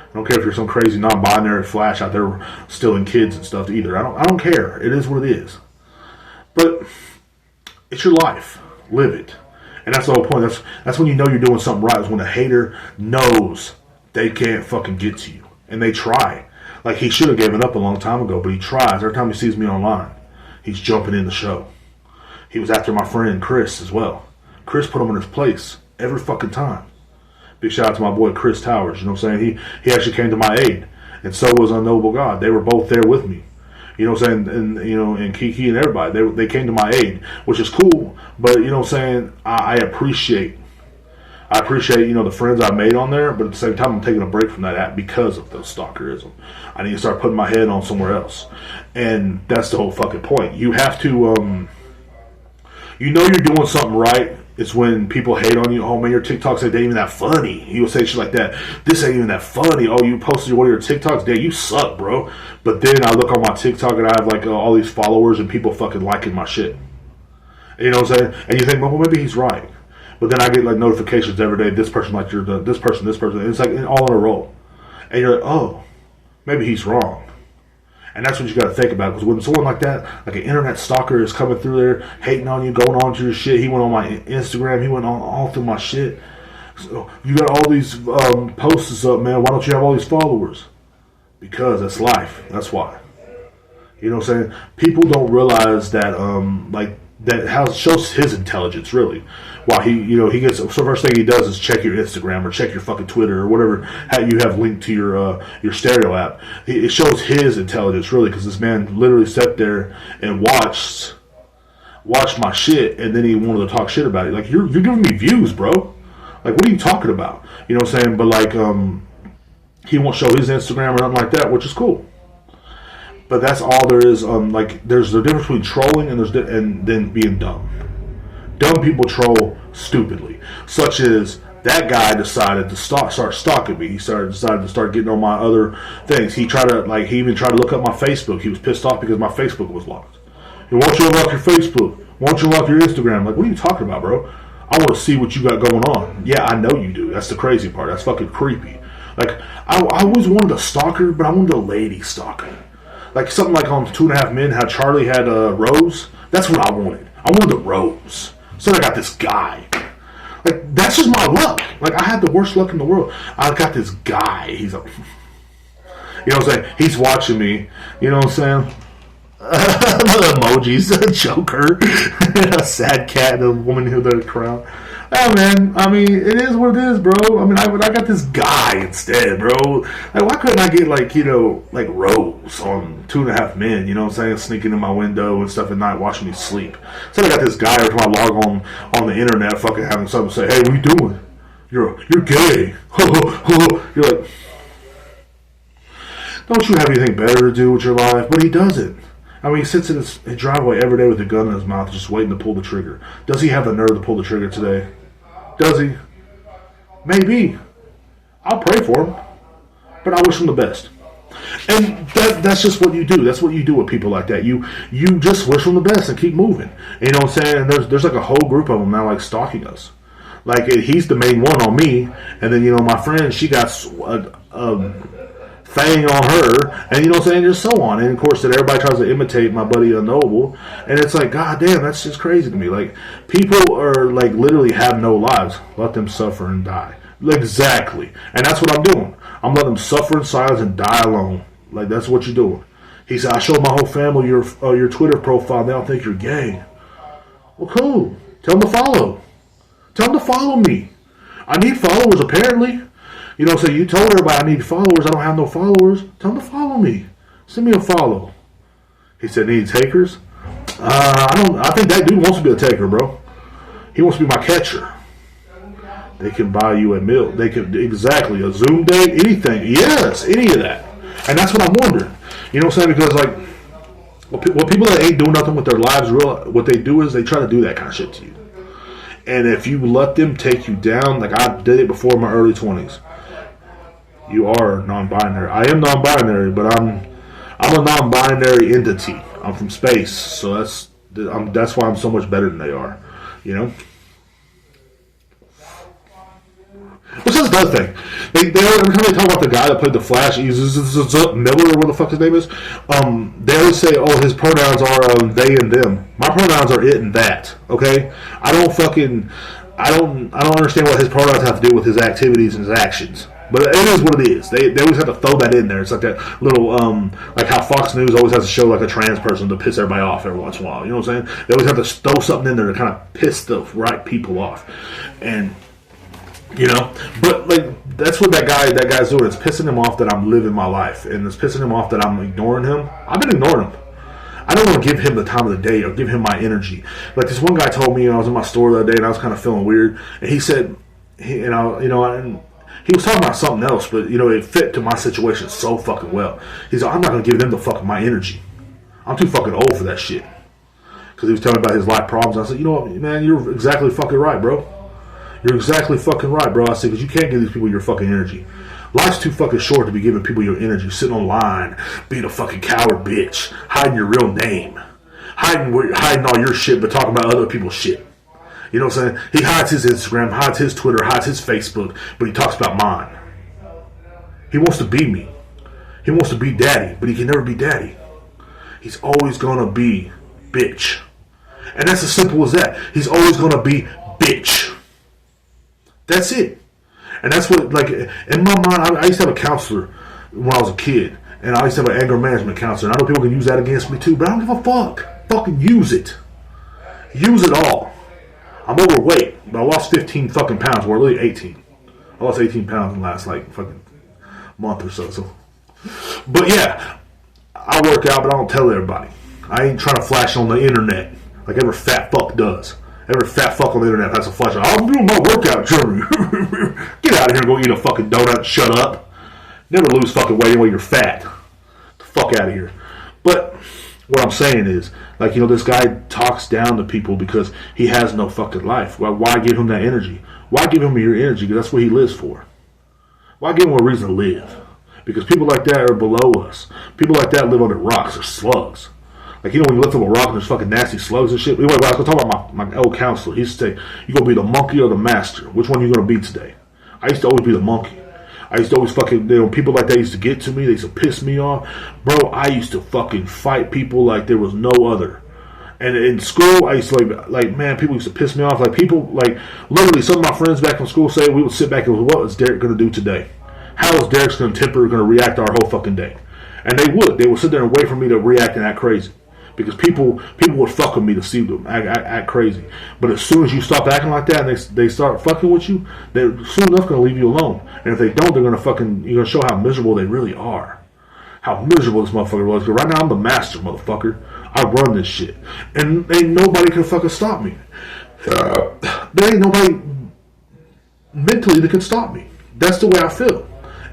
I don't care if you're some crazy non-binary flash out there stealing kids and stuff either. I don't care. It is what it is. But it's your life. Live it. And that's the whole point. That's when you know you're doing something right. Is when a hater knows they can't fucking get to you. And they try. Like, he should have given up a long time ago, but he tries. Every time he sees me online, he's jumping in the show. He was after my friend Chris as well. Chris put him in his place every fucking time. Big shout out to my boy Chris Towers. You know what I'm saying? He actually came to my aid. And so was Unknowable God. They were both there with me. You know what I'm saying? And, you know, and Kiki and everybody. They came to my aid, which is cool. But, you know what I'm saying? I appreciate, you know, the friends I made on there. But at the same time, I'm taking a break from that app because of the stalkerism. I need to start putting my head on somewhere else. And that's the whole fucking point. You have to, you know you're doing something right. It's when people hate on you. Oh, man, your TikToks ain't even that funny. He will say shit like that. This ain't even that funny. Oh, you posted one of your TikToks? Damn, you suck, bro. But then I look on my TikTok and I have, like, all these followers and people fucking liking my shit. You know what I'm saying? And you think, well, maybe he's right. But then I get, like, notifications every day. This person liked your, this person. And it's, like, all in a row. And you're like, oh, maybe he's wrong. And that's what you got to think about. Because when someone like that, like an internet stalker, is coming through there, hating on you, going on to your shit. He went on my Instagram. He went on all through my shit. So you got all these posts up, man. Why don't you have all these followers? Because that's life. That's why. You know what I'm saying? People don't realize that, like, that how shows his intelligence, really. While he gets, so first thing he does is check your Instagram or check your fucking Twitter or whatever you have linked to your stereo app. It shows his intelligence, really, because this man literally sat there and watched my shit, and then he wanted to talk shit about it. Like, you're giving me views, bro. Like, what are you talking about? You know what I'm saying? But, like, he won't show his Instagram or nothing like that, which is cool. But that's all there is. Like, there's the difference between trolling and then being dumb. Dumb people troll stupidly, such as that guy decided to start stalking me. He decided to start getting on my other things. He even tried to look up my Facebook. He was pissed off because my Facebook was locked. He wants you to unlock your Facebook. Won't you unlock your Instagram? Like, what are you talking about, bro? I want to see what you got going on. Yeah, I know you do. That's the crazy part. That's fucking creepy. Like, I always wanted a stalker, but I wanted a lady stalker. Like, something like on 2.5 Men, how Charlie had Rose. That's what I wanted. I wanted the Rose. So I got this guy. Like, that's just my luck. Like, I had the worst luck in the world. I got this guy. He's like, you know what I'm saying? He's watching me. You know what I'm saying? Emojis, a joker, a sad cat, and a woman who the crown. Oh, man, I mean, it is what it is, bro. I mean, I got this guy instead, bro. Like, why couldn't I get, like, you know, like Rose on 2.5 Men, you know what I'm saying, sneaking in my window and stuff at night, watching me sleep. So I got this guy every time I log on the internet, fucking having something to say, hey, what you doing? You're gay. You're like, don't you have anything better to do with your life? But he doesn't. I mean, he sits in his driveway every day with a gun in his mouth, just waiting to pull the trigger. Does he have the nerve to pull the trigger today? Does he? Maybe. I'll pray for him. But I wish him the best. And that's just what you do. That's what you do with people like that. You just wish them the best and keep moving. You know what I'm saying? And there's like a whole group of them now, like, stalking us. Like, he's the main one on me. And then, you know, my friend, she got Fang on her, and you know what I'm saying, just so on. And of course, that everybody tries to imitate my buddy Unknowable, and it's like, god damn, that's just crazy to me. Like, people are like literally have no lives. Let them suffer and die. Exactly, and that's what I'm doing. I'm letting them suffer in silence and die alone. Like, that's what you're doing. He said, I showed my whole family your Twitter profile. They don't think you're gay. Well, cool. Tell them to follow. Tell them to follow me. I need followers, apparently. You know, so you told everybody I need followers. I don't have no followers. Tell them to follow me. Send me a follow. He said, need takers? I think that dude wants to be a taker, bro. He wants to be my catcher. They can buy you a meal. They can, exactly, a Zoom date, anything. Yes, any of that. And that's what I'm wondering. You know what I'm saying? Because, like, what people that ain't doing nothing with their lives, what they do is they try to do that kind of shit to you. And if you let them take you down, like I did it before in my early 20s, you are non-binary. I am non-binary, but I'm a non-binary entity. I'm from space, so that's why I'm so much better than they are. You know. Which is another thing. Every time they talk about the guy that played the Flash, Miller, or what the fuck his name is, they always say, "Oh, his pronouns are they and them." My pronouns are it and that. Okay, I don't understand what his pronouns have to do with his activities and his actions. But it is what it is. They always have to throw that in there. It's like that little, like how Fox News always has to show like a trans person to piss everybody off every once in a while. You know what I'm saying? They always have to throw something in there to kind of piss the right people off. And, you know, but like that's what that guy's doing. It's pissing him off that I'm living my life, and it's pissing him off that I'm ignoring him. I've been ignoring him. I don't want to give him the time of the day or give him my energy. Like this one guy told me, I was in my store the other day and I was kind of feeling weird, and he said, he was talking about something else, but you know it fit to my situation so fucking well. He's like, I'm not gonna give them the fucking my energy. I'm too fucking old for that shit. Because he was telling me about his life problems. I said, you know what, man, you're exactly fucking right, bro. You're exactly fucking right, bro. I said, because you can't give these people your fucking energy. Life's too fucking short to be giving people your energy. Sitting online, being a fucking coward bitch, hiding your real name, hiding all your shit, but talking about other people's shit. You know what I'm saying? He hides his Instagram, hides his Twitter, hides his Facebook, but he talks about mine. He wants to be me. He wants to be daddy, but he can never be daddy. He's always gonna be bitch. And that's as simple as that. He's always gonna be bitch. That's it. And that's what, like, in my mind, I used to have a counselor when I was a kid. And I used to have an anger management counselor. And I know people can use that against me too, but I don't give a fuck. Fucking use it. Use it all. I'm overweight, but I lost 15 fucking pounds. Well, really 18. I lost 18 pounds in the last, like, fucking month or so. But yeah, I work out, but I don't tell everybody. I ain't trying to flash on the internet like every fat fuck does. Every fat fuck on the internet has a flash. I'm doing my workout journey. Get out of here and go eat a fucking donut and shut up. Never lose fucking weight anyway, you're fat. Get the fuck out of here. But what I'm saying is, like, you know, this guy talks down to people because he has no fucking life. Why give him that energy? Why give him your energy? Because that's what he lives for. Why give him a reason to live? Because people like that are below us. People like that live under rocks or slugs. Like, you know, when you lift up a rock and there's fucking nasty slugs and shit. Anyway, I was going to talk about my old counselor. He used to say, you going to be the monkey or the master? Which one are you going to be today? I used to always be the monkey. I used to always fucking, you know, people like that used to get to me. They used to piss me off. Bro, I used to fucking fight people like there was no other. And in school, I used to, like, man, people used to piss me off. Like, people, like, literally, some of my friends back from school say, we would sit back and go, what is Derek going to do today? How is Derek's going to react our whole fucking day? And they would sit there and wait for me to react and act crazy. Because people would fuck with me to see them act crazy. But as soon as you stop acting like that and they start fucking with you, they're soon enough going to leave you alone. And if they don't, you're going to show how miserable they really are. How miserable this motherfucker was. Because right now I'm the master, motherfucker. I run this shit. And ain't nobody can fucking stop me. There ain't nobody mentally that can stop me. That's the way I feel.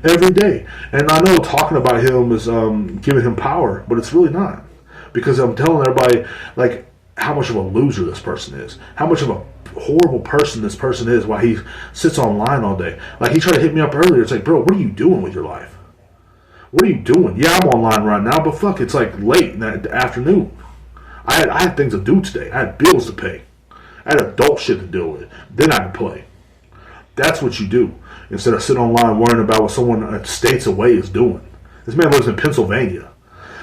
Every day. And I know talking about him is giving him power, but it's really not. Because I'm telling everybody, like, how much of a loser this person is. How much of a horrible person this person is while he sits online all day. Like, he tried to hit me up earlier. It's like, bro, what are you doing with your life? What are you doing? Yeah, I'm online right now, but fuck, it's like late in the afternoon. I had things to do today. I had bills to pay. I had adult shit to deal with. Then I could play. That's what you do. Instead of sitting online worrying about what someone states away is doing. This man lives in Pennsylvania.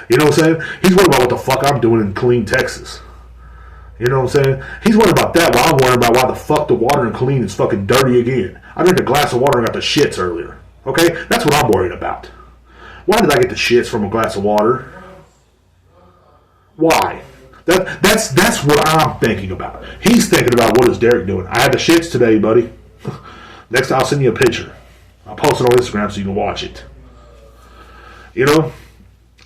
You know what I'm saying? He's worried about what the fuck I'm doing in Killeen, Texas. You know what I'm saying? He's worried about that while I'm worried about why the fuck the water in Killeen is fucking dirty again. I drank a glass of water and got the shits earlier. Okay? That's what I'm worried about. Why did I get the shits from a glass of water? Why? That's what I'm thinking about. He's thinking about what is Derek doing. I had the shits today, buddy. Next time I'll send you a picture. I'll post it on Instagram so you can watch it. You know?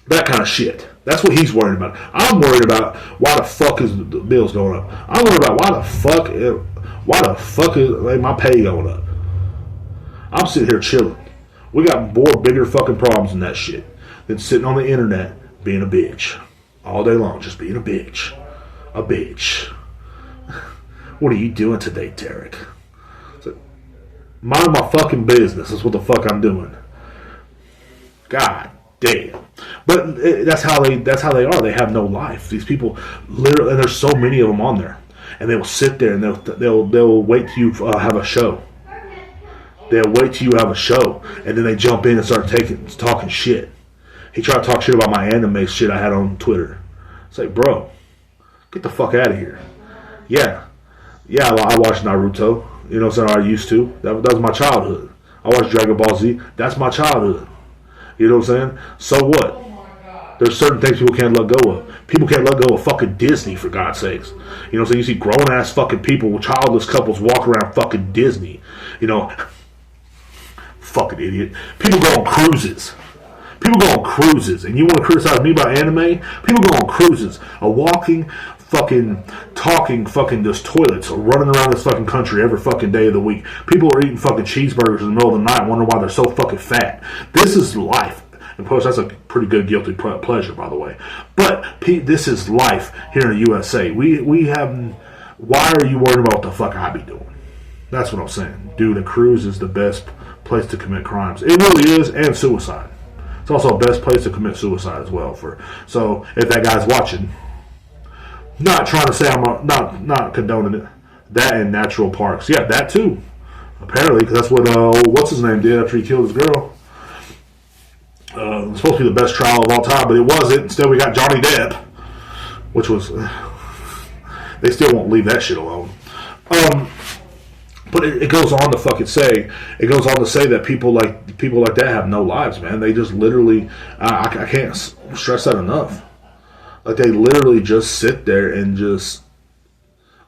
That kind of shit. That's what he's worried about. I'm worried about why the fuck is the bills going up. I'm worried about why the fuck is my pay going up. I'm sitting here chilling. We got more bigger fucking problems than that shit than sitting on the internet being a bitch all day long, just being a bitch. A bitch. What are you doing today, Derek? Mind my fucking business. That's what the fuck I'm doing. God damn. But that's how they are. They have no life. These people literally, and there's so many of them on there, and they will sit there and they'll wait till you have a show. They'll wait till you have a show, and then they jump in and start talking shit. He tried to talk shit about my anime shit I had on Twitter. It's like, bro, get the fuck out of here. Yeah, I watched Naruto. You know what I'm saying? I used to. That was my childhood. I watched Dragon Ball Z. That's my childhood. You know what I'm saying? So what? There's certain things people can't let go of. People can't let go of fucking Disney, for God's sakes. You know what I'm saying? You see grown-ass fucking people with childless couples walk around fucking Disney. You know, fucking idiot. People go on cruises. People go on cruises. And you want to criticize me about anime? People go on cruises. A walking, fucking, talking, fucking just toilets are running around this fucking country every fucking day of the week. People are eating fucking cheeseburgers in the middle of the night wondering why they're so fucking fat. This is life. And plus, that's a pretty good guilty pleasure, by the way. But this is life here in the USA. We have... Why are you worried about what the fuck I be doing? That's what I'm saying. Dude, a cruise is the best place to commit crimes. It really is, and suicide. It's also the best place to commit suicide as well. So if that guy's watching, not trying to say I'm not condoning it. That and natural parks, yeah, that too. Apparently, because that's what what's his name did after he killed his girl. It was supposed to be the best trial of all time, but it wasn't. Instead, we got Johnny Depp, which was they still won't leave that shit alone. But it goes on to fucking say, that people like that have no lives, man. They just literally, I can't stress that enough. Like, they literally just sit there and just,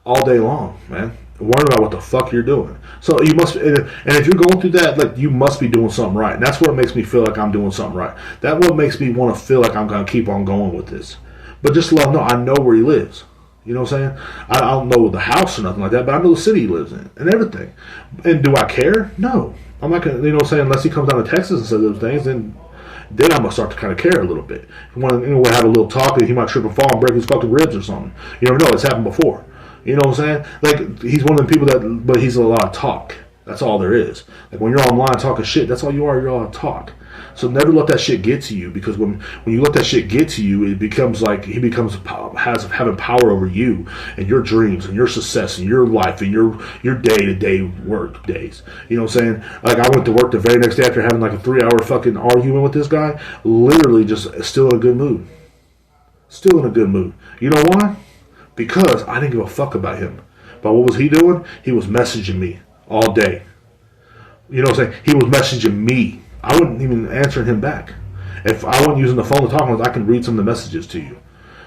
all day long, man, worrying about what the fuck you're doing. So you must, and if you're going through that, like, you must be doing something right. And that's what makes me feel like I'm doing something right. That's what makes me want to feel like I'm going to keep on going with this. But just let him know, I know where he lives. You know what I'm saying? I don't know the house or nothing like that, but I know the city he lives in and everything. And do I care? No. I'm not going to, you know what I'm saying, unless he comes down to Texas and says those things, then I'm going to start to kind of care a little bit. If you want to have a little talk, he might trip and fall and break his fucking ribs or something. You never know. It's happened before. You know what I'm saying? Like, he's one of the people but he's a lot of talk. That's all there is. Like, when you're online talking shit, that's all you are. You're all talk. So never let that shit get to you, because when you let that shit get to you, it becomes like he becomes having power over you and your dreams and your success and your life and your day-to-day work days. You know what I'm saying? Like, I went to work the very next day after having like a 3-hour fucking argument with this guy, literally just still in a good mood. Still in a good mood. You know why? Because I didn't give a fuck about him. But what was he doing? He was messaging me all day. You know what I'm saying? He was messaging me. I wouldn't even answer him back. If I wasn't using the phone to talk with, I can read some of the messages to you.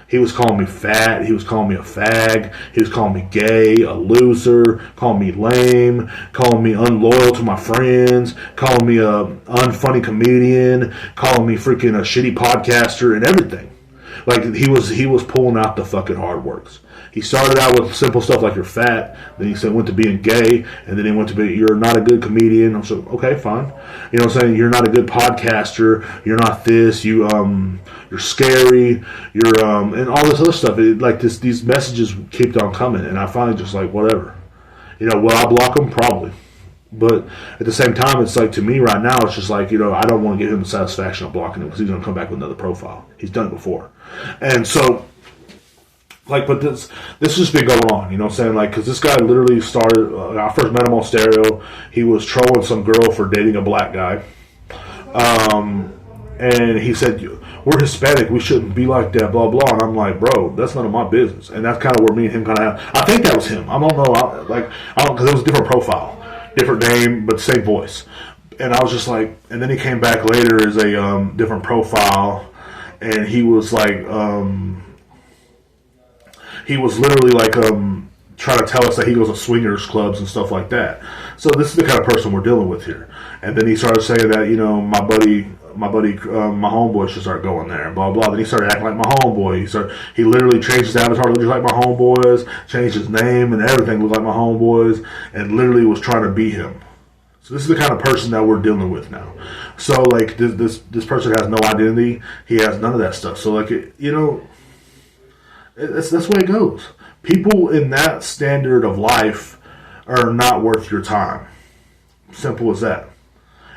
He was calling me fat. He was calling me a fag. He was calling me gay, a loser, calling me lame, calling me unloyal to my friends, calling me a unfunny comedian, calling me freaking a shitty podcaster and everything. Like, he was pulling out the fucking hard works. He started out with simple stuff like you're fat, then he went to being gay, and then he went to be, you're not a good comedian. I'm so, okay, fine. You know what I'm saying? You're not a good podcaster. You're not this. You're scary. You're and all this other stuff. These messages kept on coming, and I finally just like, whatever. You know, will I block them? Probably. But at the same time, it's like, to me right now, it's just like, you know, I don't want to give him the satisfaction of blocking him, because he's going to come back with another profile. He's done it before. And so, like, but this has just been going on, you know what I'm saying? Like, because this guy literally started, I first met him on Stereo. He was trolling some girl for dating a black guy. And he said, we're Hispanic, we shouldn't be like that, blah, blah. And I'm like, bro, that's none of my business. And that's kind of where me and him kind of have, I think that was him. I don't know. Because it was a different profile, different name, but same voice. And I was just like, and then he came back later as a different profile. And he was like, he was literally like, trying to tell us that he goes to swingers clubs and stuff like that. So this is the kind of person we're dealing with here. And then he started saying that, my homeboy should start going there, and blah, blah. Then he started acting like my homeboy. He literally changed his avatar, looked just like my homeboys, changed his name and everything, looked like my homeboys, and literally was trying to be him. So this is the kind of person that we're dealing with now. So, like, this person has no identity. He has none of that stuff. So, like, that's the way it goes. People in that standard of life are not worth your time. Simple as that.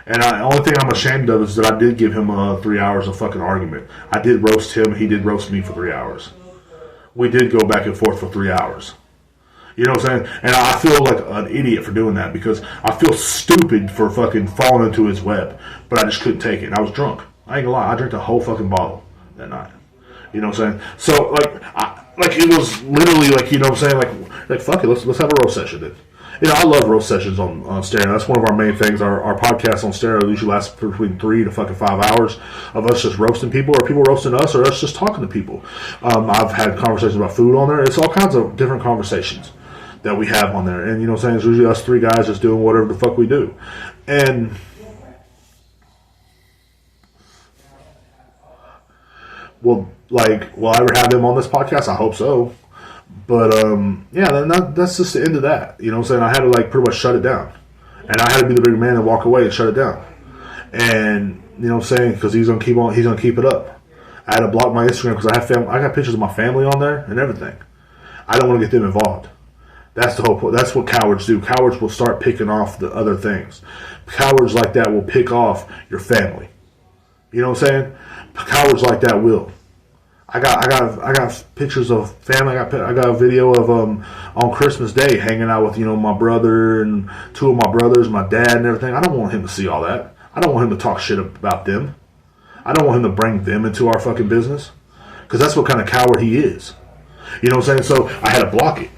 And the only thing I'm ashamed of is that I did give him 3 hours of fucking argument. I did roast him. He did roast me for 3 hours. We did go back and forth for 3 hours. You know what I'm saying? And I feel like an idiot for doing that because I feel stupid for fucking falling into his web. But I just couldn't take it. And I was drunk. I ain't gonna lie. I drank the whole fucking bottle that night. You know what I'm saying? So, like it was literally like, you know what I'm saying? Like fuck it, let's have a roast session then. I love roast sessions on Stereo. That's one of our main things. Our podcast on Stereo usually lasts between 3 to fucking 5 hours of us just roasting people, or people roasting us, or us just talking to people. I've had conversations about food on there. It's all kinds of different conversations that we have on there. And you know what I'm saying? It's usually us three guys just doing whatever the fuck we do. And will I ever have them on this podcast? I hope so. But, that's just the end of that. You know what I'm saying? I had to, pretty much shut it down. And I had to be the big man and walk away and shut it down. And, you know what I'm saying? Because he's going to keep it up. I had to block my Instagram because I got pictures of my family on there and everything. I don't want to get them involved. That's the whole point. That's what cowards do. Cowards will start picking off the other things. Cowards like that will pick off your family. You know what I'm saying? Cowards like that will. I got pictures of family. I got a video of on Christmas Day hanging out with my brother and two of my brothers, my dad and everything. I don't want him to see all that. I don't want him to talk shit about them. I don't want him to bring them into our fucking business because that's what kind of coward he is. You know what I'm saying? So I had to block it.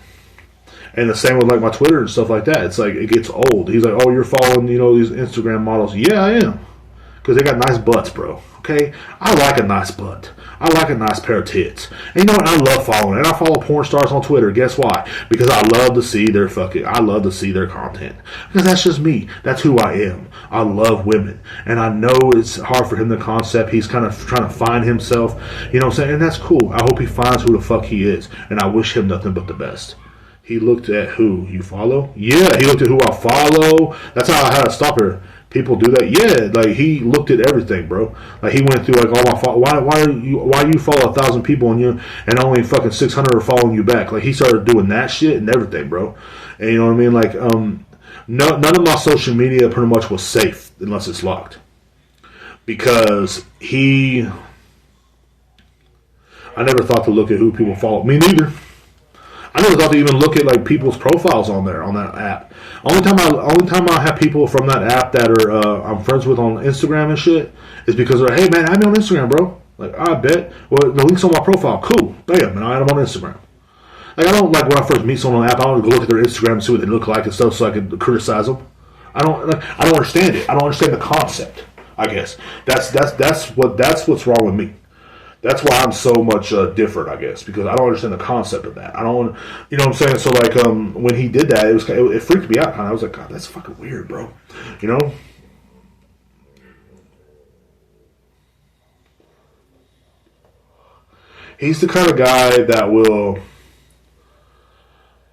And the same with my Twitter and stuff like that. It's like it gets old. He's like, "Oh, you're following these Instagram models." Yeah, I am, because they got nice butts, bro. Okay, I like a nice butt. I like a nice pair of tits. And you know what? I love following. And I follow porn stars on Twitter. Guess why? Because I love to see their content. Because that's just me. That's who I am. I love women. And I know it's hard for him to concept. He's kind of trying to find himself. You know what I'm saying? And that's cool. I hope he finds who the fuck he is. And I wish him nothing but the best. He looked at who you follow? Yeah, he looked at who I follow. That's how I had to stop her. People do that. Yeah, he looked at everything, bro. He went through all my why you follow 1,000 people and only fucking 600 are following you back. He started doing that shit and everything, bro. And you know what I mean? None of my social media pretty much was safe unless it's locked, because I never thought to look at who people follow. Me neither. I never thought to even look at people's profiles on that app. Only time I have people from that app that are I'm friends with on Instagram and shit is because they're like, "Hey man, add me on Instagram, bro." I bet. Well, the link's on my profile. Cool. Bam, and I add them on Instagram. I don't when I first meet someone on the app, I want to go look at their Instagram and see what they look like and stuff so I can criticize them. I don't understand it. I don't understand the concept. I guess that's what's wrong with me. That's why I'm so much different, I guess, because I don't understand the concept of that. I don't, you know what I'm saying? So, when he did that, it freaked me out. Kind of, I was like, God, that's fucking weird, bro. You know? He's the kind of guy that will,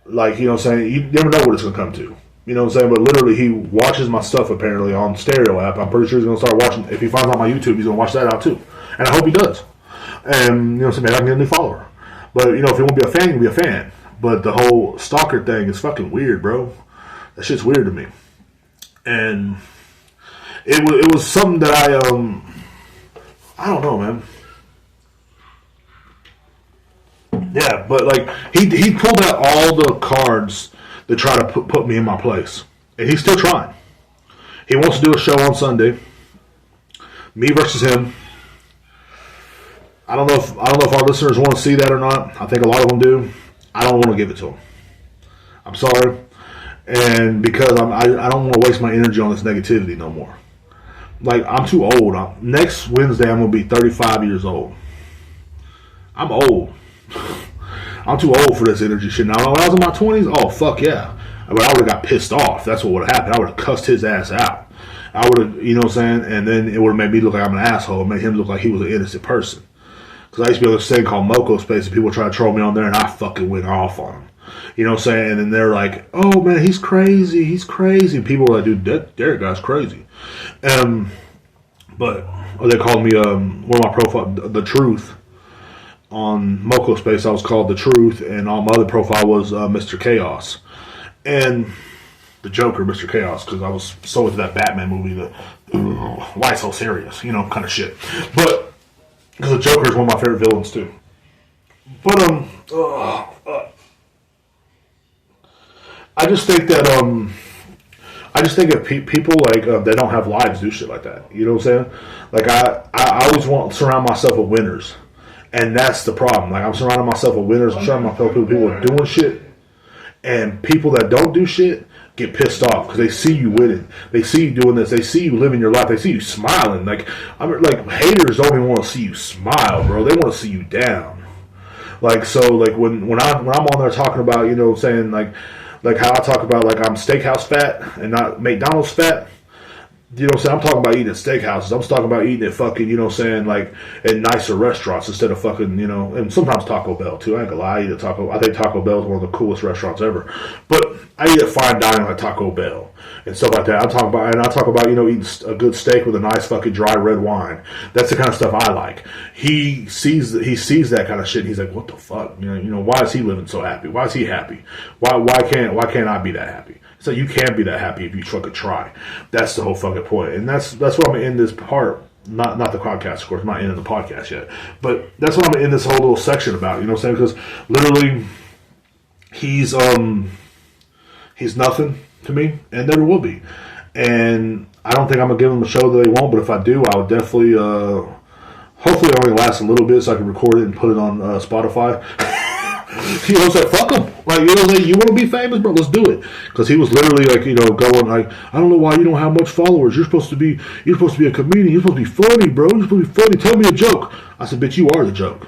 you know what I'm saying? You never know what it's going to come to. You know what I'm saying? But literally, he watches my stuff, apparently, on Stereo app. I'm pretty sure he's going to start watching. If he finds out my YouTube, he's going to watch that out, too. And I hope he does. And, you know, so maybe I can get a new follower. But, if you won't be a fan, you'll be a fan. But the whole stalker thing is fucking weird, bro. That shit's weird to me. And it was something that I don't know, man. Yeah, but, he pulled out all the cards to try to put me in my place. And he's still trying. He wants to do a show on Sunday. Me versus him. I don't know if our listeners want to see that or not. I think a lot of them do. I don't want to give it to them. I'm sorry, and because I don't want to waste my energy on this negativity no more. Like, I'm too old. Next Wednesday, I'm gonna be 35 years old. I'm old. I'm too old for this energy shit. Now, when I was in my 20s, oh fuck yeah, but I would have got pissed off. That's what would have happened. I would have cussed his ass out. I would have, you know what I'm saying, and then it would have made me look like I'm an asshole. It made him look like he was an innocent person. Because I used to be on this thing called Moco Space, and people try to troll me on there, and I fucking went off on them. You know what I'm saying? And then they're like, oh man, he's crazy. And people are like, dude, that Derek guy's crazy. But they called me, one of my profile, The Truth. On Moco Space, I was called The Truth, and on my other profile was Mr. Chaos. And the Joker, Mr. Chaos, because I was so into that Batman movie, why so serious, you know, kind of shit. But, because the Joker is one of my favorite villains, too. But, I just think that, if people, like, they don't have lives do shit like that. You know what I'm saying? Like, I always want to surround myself with winners. And that's the problem. Like, I'm surrounding myself with winners. I'm surrounding myself with people who are doing shit. And people that don't do shit get pissed off because they see you winning. They see you doing this. They see you living your life. They see you smiling. Like, haters don't even want to see you smile, bro. They want to see you down. Like, so, like, when I'm on there talking about, you know, saying, like how I talk about, like, I'm steakhouse fat and not McDonald's fat. You know what I'm saying? I'm talking about eating at steakhouses. I'm talking about eating at fucking, you know what I'm saying, like, at nicer restaurants instead of fucking, you know, and sometimes Taco Bell, too. I ain't gonna lie. I think Taco Bell is one of the coolest restaurants ever. But I eat at fine dining like Taco Bell and stuff like that. I talk about, you know, eating a good steak with a nice fucking dry red wine. That's the kind of stuff I like. He sees that kind of shit, and he's like, what the fuck? You know, why is he living so happy? Why is he happy? Why can't I be that happy? So you can be that happy if you fucking try. That's the whole fucking point. And that's what I'm going to end this part. Not the podcast, of course. I'm not ending the podcast yet. But that's what I'm going to end this whole little section about. You know what I'm saying? Because literally, he's nothing to me and never will be. And I don't think I'm going to give him a show that they won't. But if I do, I would definitely, hopefully it only lasts a little bit so I can record it and put it on Spotify. You know what I'm saying? Fuck him. Like, you know what I'm saying? You want to be famous, bro? Let's do it. Because he was literally, like, you know, going like, I don't know why you don't have much followers. You're supposed to be a comedian. You're supposed to be funny, bro. You're supposed to be funny. Tell me a joke. I said, bitch, you are the joke.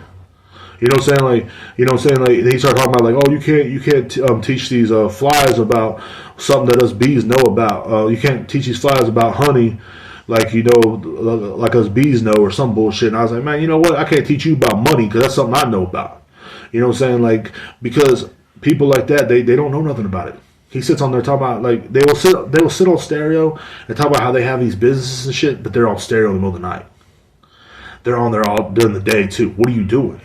You know what I'm saying? Like, you know what I'm saying? Like, he started talking about, like, oh, you can't teach these flies about something that us bees know about. You can't teach these flies about honey, like, you know, like us bees know, or some bullshit. And I was like, man, you know what? I can't teach you about money because that's something I know about. You know what I'm saying? Like, because people like that, they don't know nothing about it. He sits on there talking about, like, they will sit on stereo and talk about how they have these businesses and shit, but they're on stereo in the middle of the night. They're on there all during the day too. What are you doing?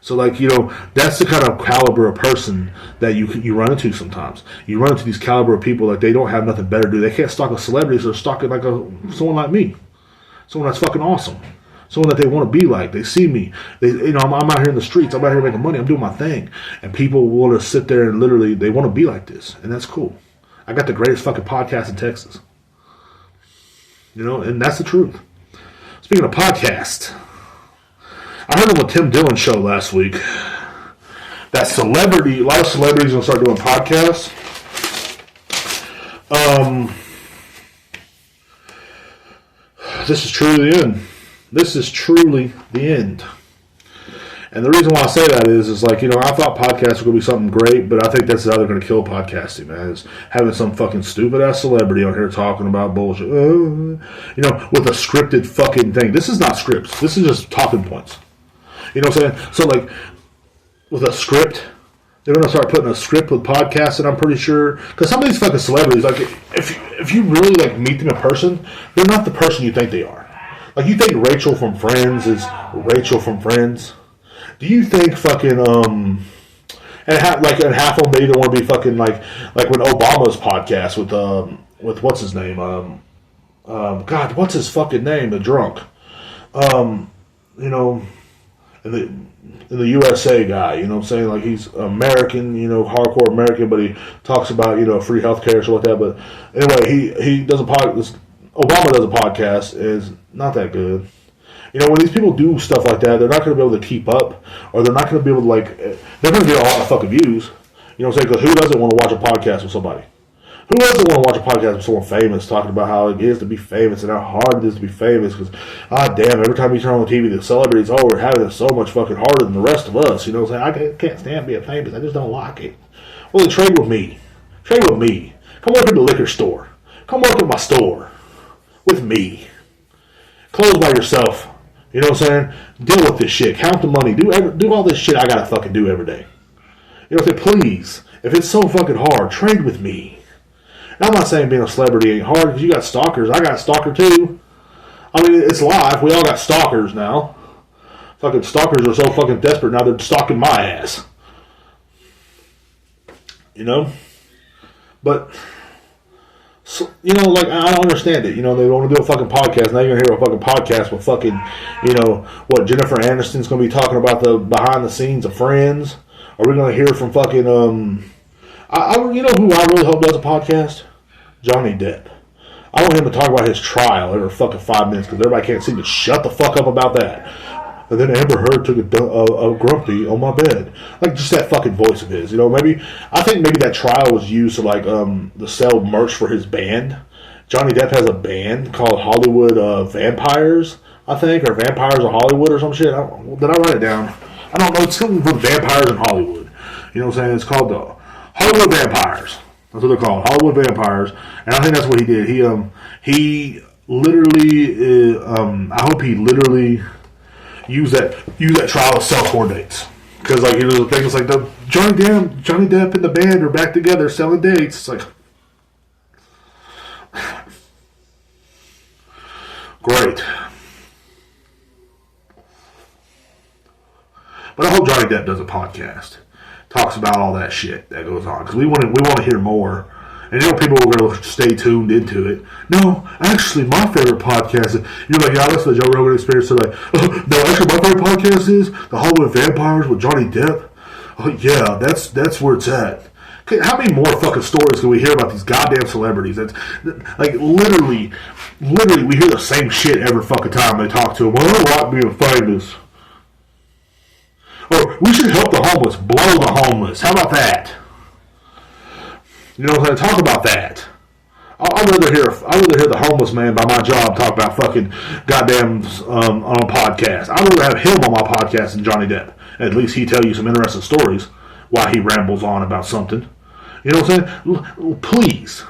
So, like, you know, that's the kind of caliber of person that you run into sometimes. You run into these caliber of people, like, they don't have nothing better to do. They can't stalk a celebrity, so they're stalking like someone like me, someone that's fucking awesome. Someone that they want to be like. They see me. I'm out here in the streets. I'm out here making money. I'm doing my thing. And people want to sit there and literally, they want to be like this. And that's cool. I got the greatest fucking podcast in Texas. You know, and that's the truth. Speaking of podcast, I heard on the Tim Dillon show last week that a lot of celebrities are going to start doing podcasts. This is truly the end. This is truly the end. And the reason why I say that is like, you know, I thought podcasts were going to be something great, but I think that's how they're going to kill podcasting, man, is having some fucking stupid-ass celebrity on here talking about bullshit, you know, with a scripted fucking thing. This is not scripts. This is just talking points. You know what I'm saying? So, like, with a script, they're going to start putting a script with podcasting, I'm pretty sure. Because some of these fucking celebrities, like, if you really, like, meet them in person, they're not the person you think they are. Like, you think Rachel from Friends is Rachel from Friends? Do you think fucking, and half of them, they either want to be fucking, like when Obama's podcast with what's his name? God, what's his fucking name? The drunk. You know, in the USA guy, you know what I'm saying? Like, he's American, you know, hardcore American, but he talks about, you know, free healthcare or something like that. But anyway, he does a podcast. Obama does a podcast. It's not that good. You know, when these people do stuff like that, they're not going to be able to keep up, or they're not going to be able to, like, they're going to get a lot of fucking views. You know what I'm saying? Because who doesn't want to watch a podcast with somebody? Who doesn't want to watch a podcast with someone famous talking about how it is to be famous and how hard it is to be famous? Because, damn, every time you turn on the TV, the celebrities, we're having it so much fucking harder than the rest of us. You know what I'm saying? I can't stand being famous. I just don't like it. Well, then trade with me. Trade with me. Come work at the liquor store. Come work at my store. With me. Close by yourself. You know what I'm saying? Deal with this shit. Count the money. Do all this shit I gotta fucking do every day. You know what I'm saying? Please, if it's so fucking hard, trade with me. Now, I'm not saying being a celebrity ain't hard, because you got stalkers. I got a stalker too. I mean, it's live. We all got stalkers now. Fucking stalkers are so fucking desperate now, they're stalking my ass. You know? But... So, you know, like, I don't understand it. You know, they want to do a fucking podcast. Now you're going to hear a fucking podcast with fucking, you know, what, Jennifer Aniston's going to be talking about the behind the scenes of Friends? Are we going to hear from fucking, you know who I really hope does a podcast? Johnny Depp. I want him to talk about his trial every fucking 5 minutes, because everybody can't seem to shut the fuck up about that. And then Amber Heard took a grumpy on my bed. Like, just that fucking voice of his. You know, I think maybe that trial was used to, like, to sell merch for his band. Johnny Depp has a band called Hollywood Vampires, I think, or Vampires of Hollywood or some shit. Did I write it down? I don't know. It's something from Vampires in Hollywood. You know what I'm saying? It's called the Hollywood Vampires. That's what they're called, Hollywood Vampires. And I think that's what he did. He literally, I hope he literally... Use that trial to sell tour dates, because like, you know, the thing is like, the Johnny Depp and the band are back together selling dates. It's like, great. But I hope Johnny Depp does a podcast, talks about all that shit that goes on, because we want to hear more. And you know, people are going to stay tuned into it. No, actually, my favorite podcast is... You're like, yeah, that's the Joe Rogan Experience. So like, no, actually, my favorite podcast is the Hollywood Vampires with Johnny Depp. Oh, yeah, that's where it's at. How many more fucking stories can we hear about these goddamn celebrities? That's, like, literally, we hear the same shit every fucking time they talk to them. Well, I don't like being famous. Or, we should help the homeless. Blow the homeless. How about that? You know what I'm saying? Talk about that. I'd rather hear the homeless man by my job talk about fucking goddamn on a podcast. I'd rather have him on my podcast than Johnny Depp. At least he tell you some interesting stories while he rambles on about something. You know what I'm saying? Please,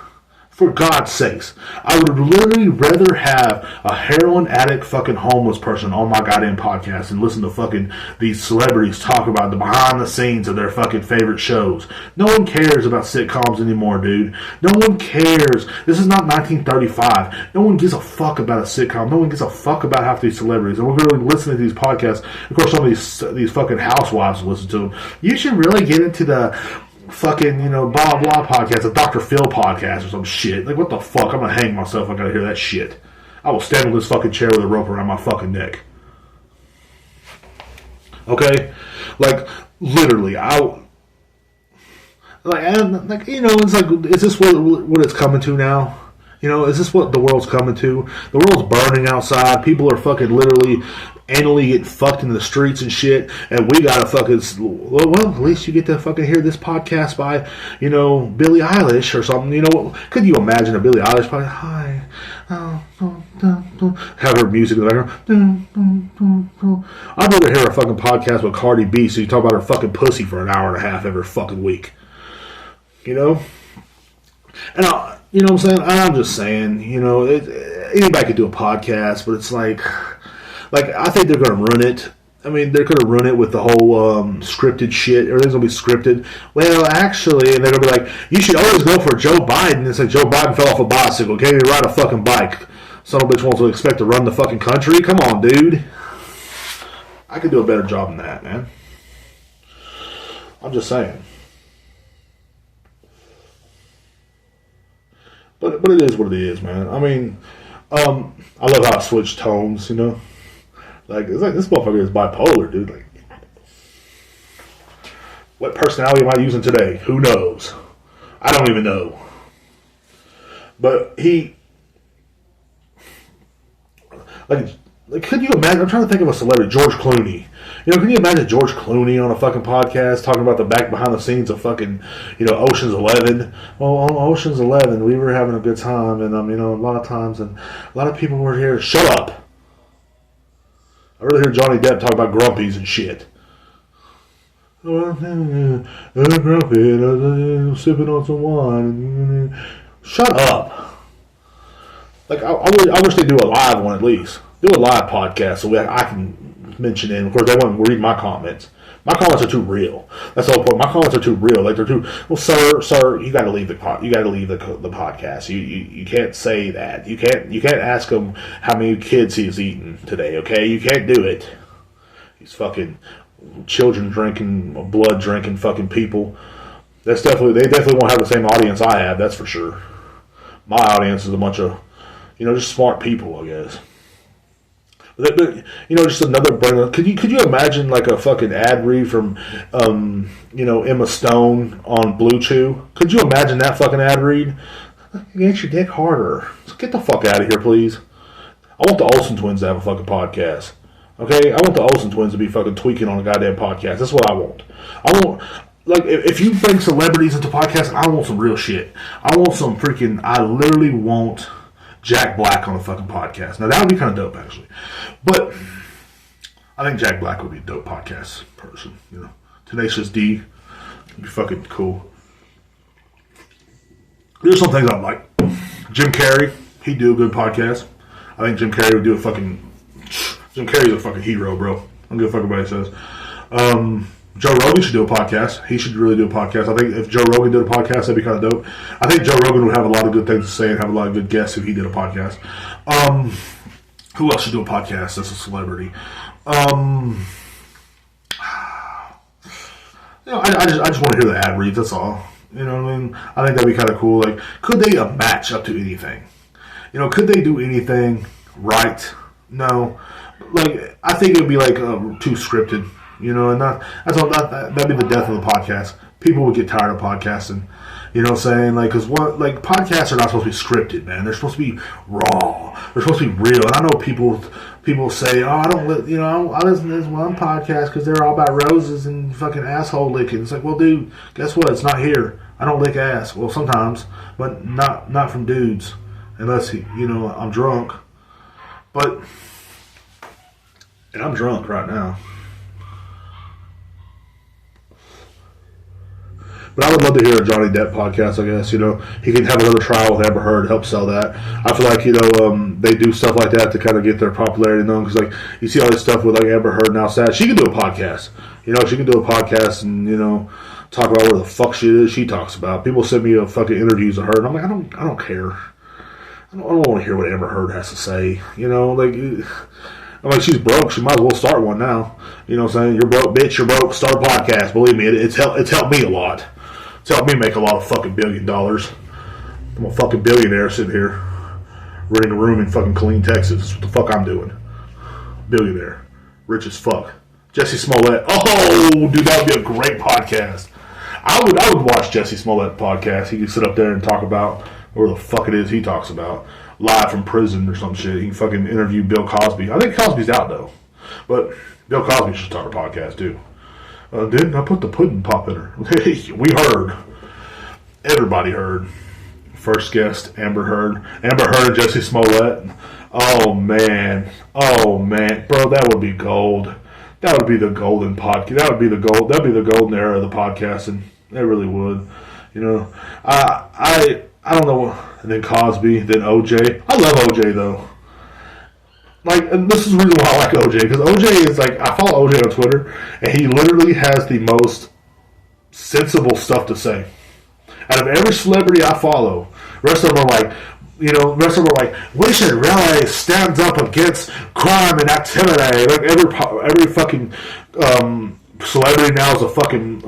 for God's sakes, I would literally rather have a heroin addict fucking homeless person on my goddamn podcast than listen to fucking these celebrities talk about the behind the scenes of their fucking favorite shows. No one cares about sitcoms anymore, dude. No one cares. This is not 1935. No one gives a fuck about a sitcom. No one gives a fuck about half these celebrities. And we're going to listen to these podcasts. Of course, some of these fucking housewives listen to them. You should really get into the fucking, you know, blah blah podcast, a Dr. Phil podcast or some shit. Like, what the fuck? I'm gonna hang myself. I gotta hear that shit. I will stand on this fucking chair with a rope around my fucking neck. Okay? Like, literally, like, you know, it's like, is this what it's coming to now? You know, is this what the world's coming to? The world's burning outside. People are fucking literally anally getting fucked in the streets and shit. And we gotta fucking... Well, at least you get to fucking hear this podcast by, you know, Billie Eilish or something. You know, could you imagine a Billie Eilish podcast? Hi. Have her music in the background. I'd rather hear a fucking podcast with Cardi B so you talk about her fucking pussy for an hour and a half every fucking week. You know? And you know what I'm saying? I'm just saying, you know, anybody could do a podcast, but it's like I think they're going to ruin it. I mean, they're going to ruin it with the whole scripted shit. Everything's going to be scripted. Well, actually, and they're going to be like, you should always go for Joe Biden. It's like, Joe Biden fell off a bicycle. Can't even ride a fucking bike. Son of a bitch wants to expect to run the fucking country? Come on, dude. I could do a better job than that, man. I'm just saying. But it is what it is, man. I mean, I love how I switch tones, you know? Like, it's like, this motherfucker is bipolar, dude. Like, what personality am I using today? Who knows? I don't even know. But Like, could you imagine? I'm trying to think of a celebrity, George Clooney. You know, can you imagine George Clooney on a fucking podcast talking about the back behind the scenes of fucking, Ocean's 11? Well, on Ocean's 11, we were having a good time, and a lot of times, and a lot of people were here. Shut up! I really hear Johnny Depp talk about grumpies and shit. I'm grumpy, sipping on some wine. Shut up! Like, I wish they'd do a live one at least. Do a live podcast so I can mention it. Of course, they won't read my comments. My comments are too real. That's the whole point. My comments are too real. Like, they're too. Well, sir, you got to leave the podcast. You can't say that. You can't ask him how many kids he's eaten today. Okay, you can't do it. These fucking children drinking, blood drinking fucking people. They definitely won't have the same audience I have. That's for sure. My audience is a bunch of, just smart people, I guess. But just another brand. Could you imagine like a fucking ad read from, Emma Stone on Blue Chew? Could you imagine that fucking ad read? Get your dick harder. Get the fuck out of here, please. I want the Olsen twins to have a fucking podcast. Okay? I want the Olsen twins to be fucking tweaking on a goddamn podcast. That's what I want. Like, if you bring celebrities into podcasts, I want some real shit. I literally want Jack Black on a fucking podcast. Now, that would be kind of dope, actually. But I think Jack Black would be a dope podcast person, Tenacious D would be fucking cool. There's some things I like. Jim Carrey, he'd do a good podcast. I think Jim Carrey would do Jim Carrey's a fucking hero, bro. I don't give a fuck what anybody says. Joe Rogan should do a podcast. He should really do a podcast. I think if Joe Rogan did a podcast, that'd be kind of dope. I think Joe Rogan would have a lot of good things to say and have a lot of good guests if he did a podcast. Who else should do a podcast that's a celebrity? I just want to hear the ad reads. That's all. You know what I mean? I think that'd be kind of cool. Like, could they match up to anything? Could they do anything right? No. Like, I think it would be like too scripted. And that'd be the death of the podcast. People would get tired of podcasting. You know what I'm saying? Like, because podcasts are not supposed to be scripted, man. They're supposed to be raw. They're supposed to be real. And I know people say, I listen to this one podcast because they're all about roses and fucking asshole licking. It's like, well, dude, guess what? It's not here. I don't lick ass. Well, sometimes, but not from dudes, unless I'm drunk. And I'm drunk right now. But I would love to hear a Johnny Depp podcast, I guess. He can have another trial with Amber Heard, help sell that. I feel like, they do stuff like that to kind of get their popularity known. Because, like, you see all this stuff with, like, Amber Heard now sad. She can do a podcast. She can do a podcast and, talk about where the fuck shit is she talks about. People send me fucking interviews of her, and I'm like, I don't care. I don't want to hear what Amber Heard has to say. I'm like, she's broke. She might as well start one now. You know what I'm saying? You're broke, bitch. You're broke. Start a podcast. Believe me, it's helped me a lot. It's helped me make a lot of fucking $1 billion. I'm a fucking billionaire sitting here renting a room in fucking Killeen, Texas. That's what the fuck I'm doing. Billionaire. Rich as fuck. Jesse Smollett. Oh, dude, that would be a great podcast. I would watch Jesse Smollett podcast. He could sit up there and talk about where the fuck it is he talks about. Live from prison or some shit. He can fucking interview Bill Cosby. I think Cosby's out, though. But Bill Cosby should start a podcast, too. Didn't I put the pudding pop in her? We heard. Everybody heard. First guest, Amber Heard. Amber Heard and Jesse Smollett. Oh, man. Bro, that would be gold. That would be the golden podcast. That would be the golden era of the podcasting. It really would. I don't know. And then Cosby, then OJ. I love OJ, though. Like, and this is the reason why I like OJ, because OJ is like, I follow OJ on Twitter, and he literally has the most sensible stuff to say. Out of every celebrity I follow, rest of them are like, we should really stand up against crime and activity. Like, every fucking celebrity now is a fucking,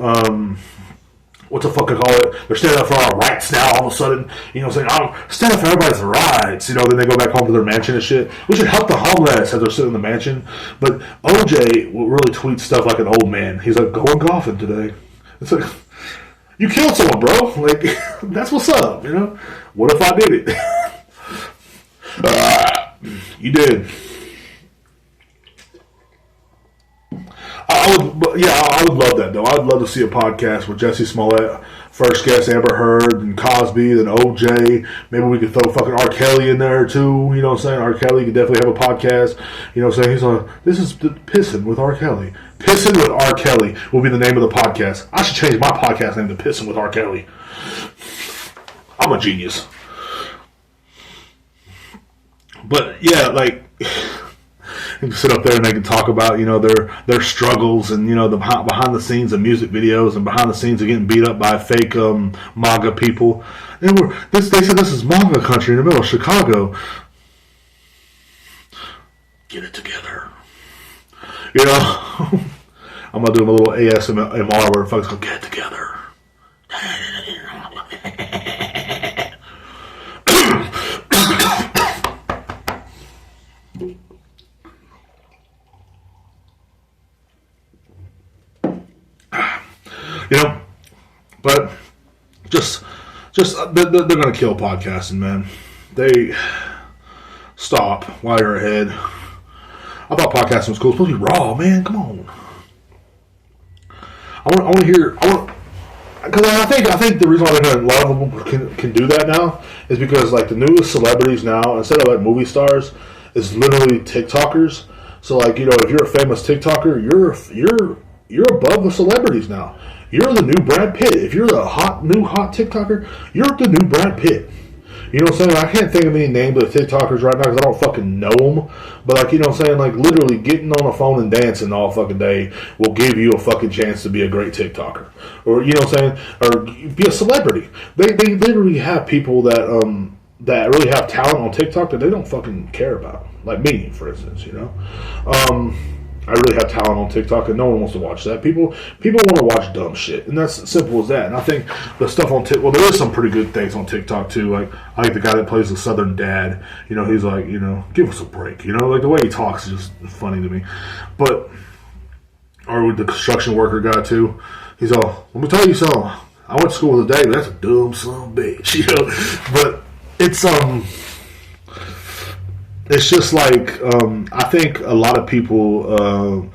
what the fuck I call it? They're standing up for our rights now all of a sudden. Saying, stand up for everybody's rights. Then they go back home to their mansion and shit. We should help the homeless as they're sitting in the mansion. But OJ will really tweet stuff like an old man. He's like, going golfing today. It's like, you killed someone, bro. Like, that's what's up, What if I did it? You did. I would love that though. I would love to see a podcast with Jesse Smollett, first guest Amber Heard, and Cosby, then OJ. Maybe we could throw fucking R. Kelly in there too. You know what I'm saying? R. Kelly could definitely have a podcast. You know what I'm saying? He's on. This is Pissing with R. Kelly. Pissing with R. Kelly will be the name of the podcast. I should change my podcast name to Pissing with R. Kelly. I'm a genius. But yeah, like. They can sit up there and they can talk about, you know, their struggles and, you know, the behind the scenes of music videos and behind the scenes of getting beat up by fake MAGA people. And they said this is MAGA country in the middle of Chicago. Get it together. You know? I'm going to do a little ASMR where folks go, get it together. You know, but just they're going to kill podcasting, man. They stop while you're ahead. I thought podcasting was cool. It's supposed to be raw, man. Come on. I want to hear. Because I think the reason why a lot of them can do that now is because like the newest celebrities now, instead of like movie stars, is literally TikTokers. So like, you know, if you're a famous TikToker, you're above the celebrities now. You're the new Brad Pitt. If you're the new hot TikToker, you're the new Brad Pitt. You know what I'm saying? I can't think of any names of TikTokers right now because I don't fucking know them. But like, you know what I'm saying? Like literally getting on a phone and dancing all fucking day will give you a fucking chance to be a great TikToker. Or, you know what I'm saying? Or be a celebrity. They literally have people that really have talent on TikTok that they don't fucking care about. Like me, for instance, you know? I really have talent on TikTok, and no one wants to watch that. People want to watch dumb shit, and that's simple as that. And I think the stuff on TikTok, well, there is some pretty good things on TikTok too. Like I like the guy that plays the Southern Dad. You know, he's like, you know, give us a break. You know, like the way he talks is just funny to me. But or with the construction worker guy too, he's all, let me tell you something. I went to school with a day, but that's a dumb son of a bitch. You know, but it's just like, I think a lot of people,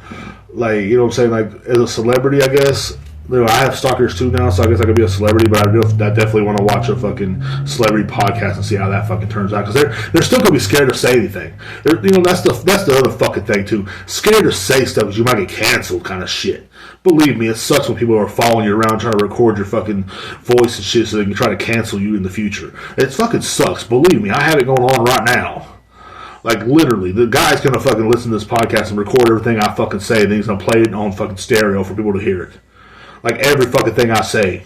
like, you know what I'm saying, like, as a celebrity, I guess, you know, I have stalkers too now, so I guess I could be a celebrity, but I definitely want to watch a fucking celebrity podcast and see how that fucking turns out, because they're still going to be scared to say anything. You know, that's the other fucking thing, too. Scared to say stuff because you might get canceled kind of shit. Believe me, it sucks when people are following you around trying to record your fucking voice and shit so they can try to cancel you in the future. It fucking sucks. Believe me, I have it going on right now. Like, literally, the guy's gonna fucking listen to this podcast and record everything I fucking say, and then he's gonna play it on fucking stereo for people to hear it. Like, every fucking thing I say.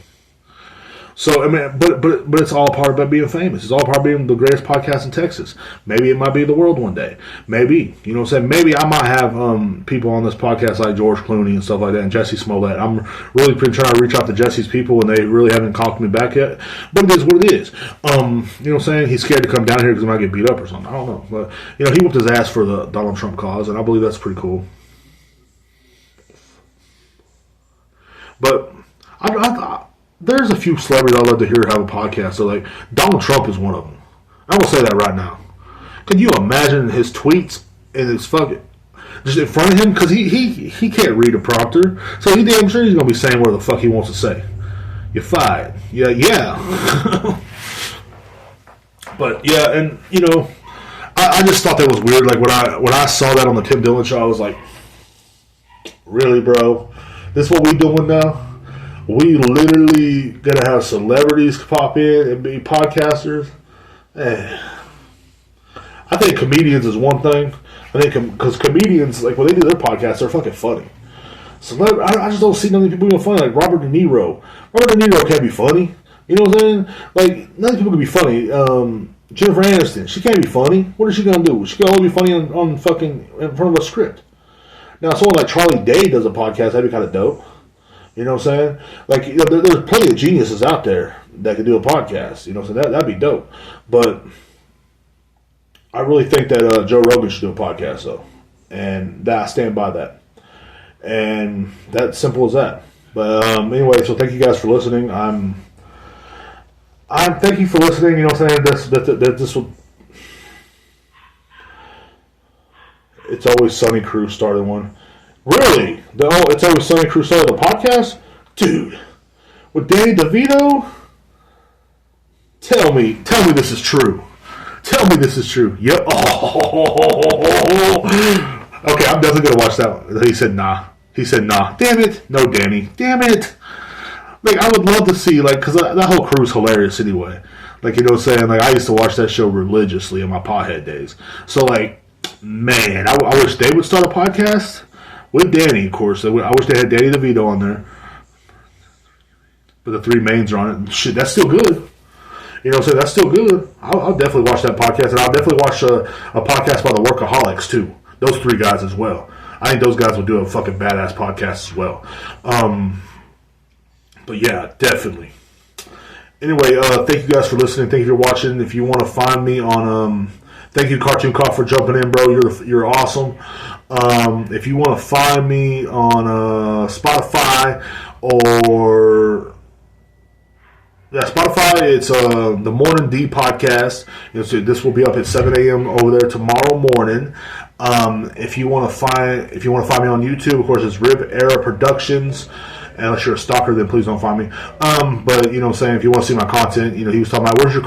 So, I mean, but it's all part about being famous. It's all part of being the greatest podcast in Texas. Maybe it might be the world one day. Maybe. You know what I'm saying? Maybe I might have people on this podcast like George Clooney and stuff like that, and Jesse Smollett. I'm really been trying to reach out to Jesse's people, and they really haven't called me back yet. But it is what it is. You know what I'm saying? He's scared to come down here because he might get beat up or something. I don't know. But, you know, he whooped his ass for the Donald Trump cause, and I believe that's pretty cool. But there's a few celebrities I'd love to hear have a podcast. So, like, Donald Trump is one of them. I'm going to say that right now. Can you imagine his tweets and his fucking... just in front of him? Because he can't read a prompter. So he damn sure he's going to be saying what the fuck he wants to say. You're fired. Yeah. But, yeah, and, you know, I just thought that was weird. Like, when I saw that on the Tim Dillon show, I was like, really, bro? This is what we doing now? We literally gonna have celebrities pop in and be podcasters. I think comedians is one thing. I think because comedians, like when they do their podcasts, they're fucking funny. I just don't see none of these people being funny. Like Robert De Niro. Robert De Niro can't be funny. You know what I'm saying? Like none of these people can be funny. Jennifer Aniston, she can't be funny. What is she gonna do? She can only be funny on fucking in front of a script. Now someone like Charlie Day does a podcast. That'd be kind of dope. You know what I'm saying? Like, you know, there's plenty of geniuses out there that could do a podcast. You know what I'm saying? That'd be dope. But I really think that Joe Rogan should do a podcast, though. And I stand by that. And that's simple as that. But anyway, so thank you guys for listening. I'm thank you for listening. You know what I'm saying? This will... It's Always Sunny crew started one. Really? It's Always Sunny Crusade, the podcast? Dude, with Danny DeVito? Tell me this is true. Tell me this is true. Yep. Oh. Okay, I'm definitely going to watch that one. He said nah. Damn it. No, Danny. Damn it. Like, I would love to see, like, because that whole crew is hilarious anyway. Like, you know what I'm saying? Like, I used to watch that show religiously in my pothead days. So, like, man, I wish they would start a podcast with Danny, of course. I wish they had Danny DeVito on there. But the three mains are on it. And shit, that's still good. You know what I'm saying? That's still good. I'll definitely watch that podcast. And I'll definitely watch a podcast by the Workaholics, too. Those three guys as well. I think those guys will do a fucking badass podcast as well. But yeah, definitely. Anyway, thank you guys for listening. Thank you for watching. If you want to find me on, thank you Cartoon Cop for jumping in, bro. You're awesome. If you want to find me on Spotify or Spotify, it's the Morning D podcast. This will be up at 7 a.m. over there tomorrow morning. If you want to find me on YouTube, of course, it's Rib Era Productions. Unless you're a stalker, then please don't find me. But you know what I'm saying, if you want to see my content, he was talking about where's your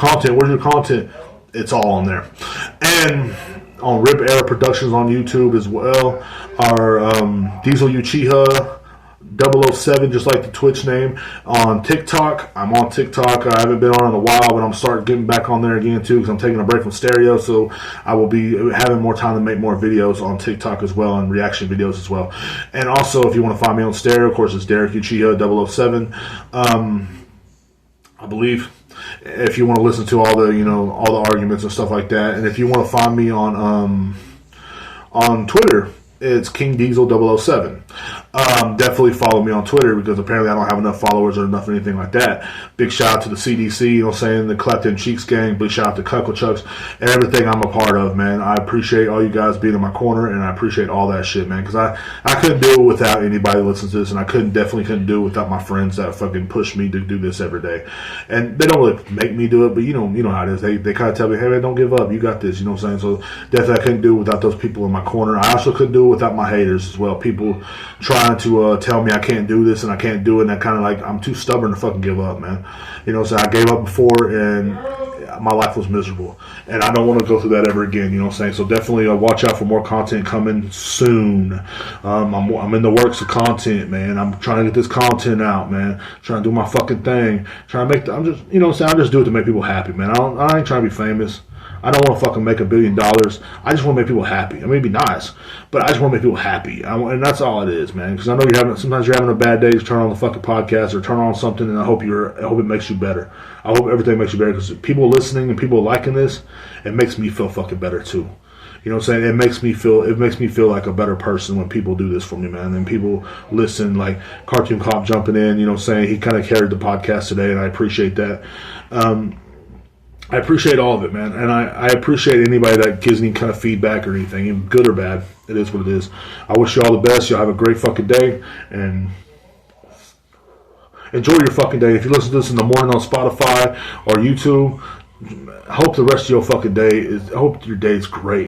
content? It's all on there. And on Rib Era Productions on YouTube as well. Our Diesel Uchiha 007, just like the Twitch name, on TikTok. I'm on TikTok. I haven't been on in a while, but I'm starting getting back on there again too because I'm taking a break from stereo, so I will be having more time to make more videos on TikTok as well and reaction videos as well. And also, if you want to find me on stereo, of course, it's Derek Uchiha 007. I believe. If you want to listen to all the arguments and stuff like that, and if you want to find me on Twitter, it's King Diesel 007. Definitely follow me on Twitter because apparently I don't have enough followers or enough anything like that. Big shout out to the CDC, you know what I'm saying, the Clapton Cheeks gang. Big shout out to Cuckle Chucks and everything I'm a part of, man. I appreciate all you guys being in my corner, and I appreciate all that shit, man, because I couldn't do it without anybody that listens to this, and I definitely couldn't do it without my friends that fucking push me to do this every day. And they don't really make me do it, but you know how it is. They kind of tell me, hey man, don't give up, you got this, you know what I'm saying? So definitely I couldn't do it without those people in my corner. I also couldn't do it without my haters as well. People trying to tell me I can't do this and I can't do it, and I kind of like, I'm too stubborn to fucking give up, man. You know, so I gave up before and my life was miserable, and I don't want to go through that ever again, you know what I'm saying? So definitely watch out for more content coming soon. I'm in the works of content, man. I'm trying to get this content out, man. Trying to do my fucking thing. I'm just, you know what I'm saying? I just do it to make people happy, man. I ain't trying to be famous. I don't want to fucking make $1 billion. I just want to make people happy. I mean, it'd be nice, but I just want to make people happy. And that's all it is, man. Because I know sometimes you're having a bad day. Just turn on the fucking podcast or turn on something, and I hope it makes you better. I hope everything makes you better because people listening and people liking this, it makes me feel fucking better too. You know what I'm saying? It makes me feel like a better person when people do this for me, man. And people listen, like Cartoon Cop jumping in, you know what I'm saying? He kind of carried the podcast today, and I appreciate that. I appreciate all of it, man, and I appreciate anybody that gives any kind of feedback or anything, good or bad. It is what it is. I wish you all the best. Y'all have a great fucking day, and enjoy your fucking day. If you listen to this in the morning on Spotify or YouTube, I hope the rest of your fucking day I hope your day is great.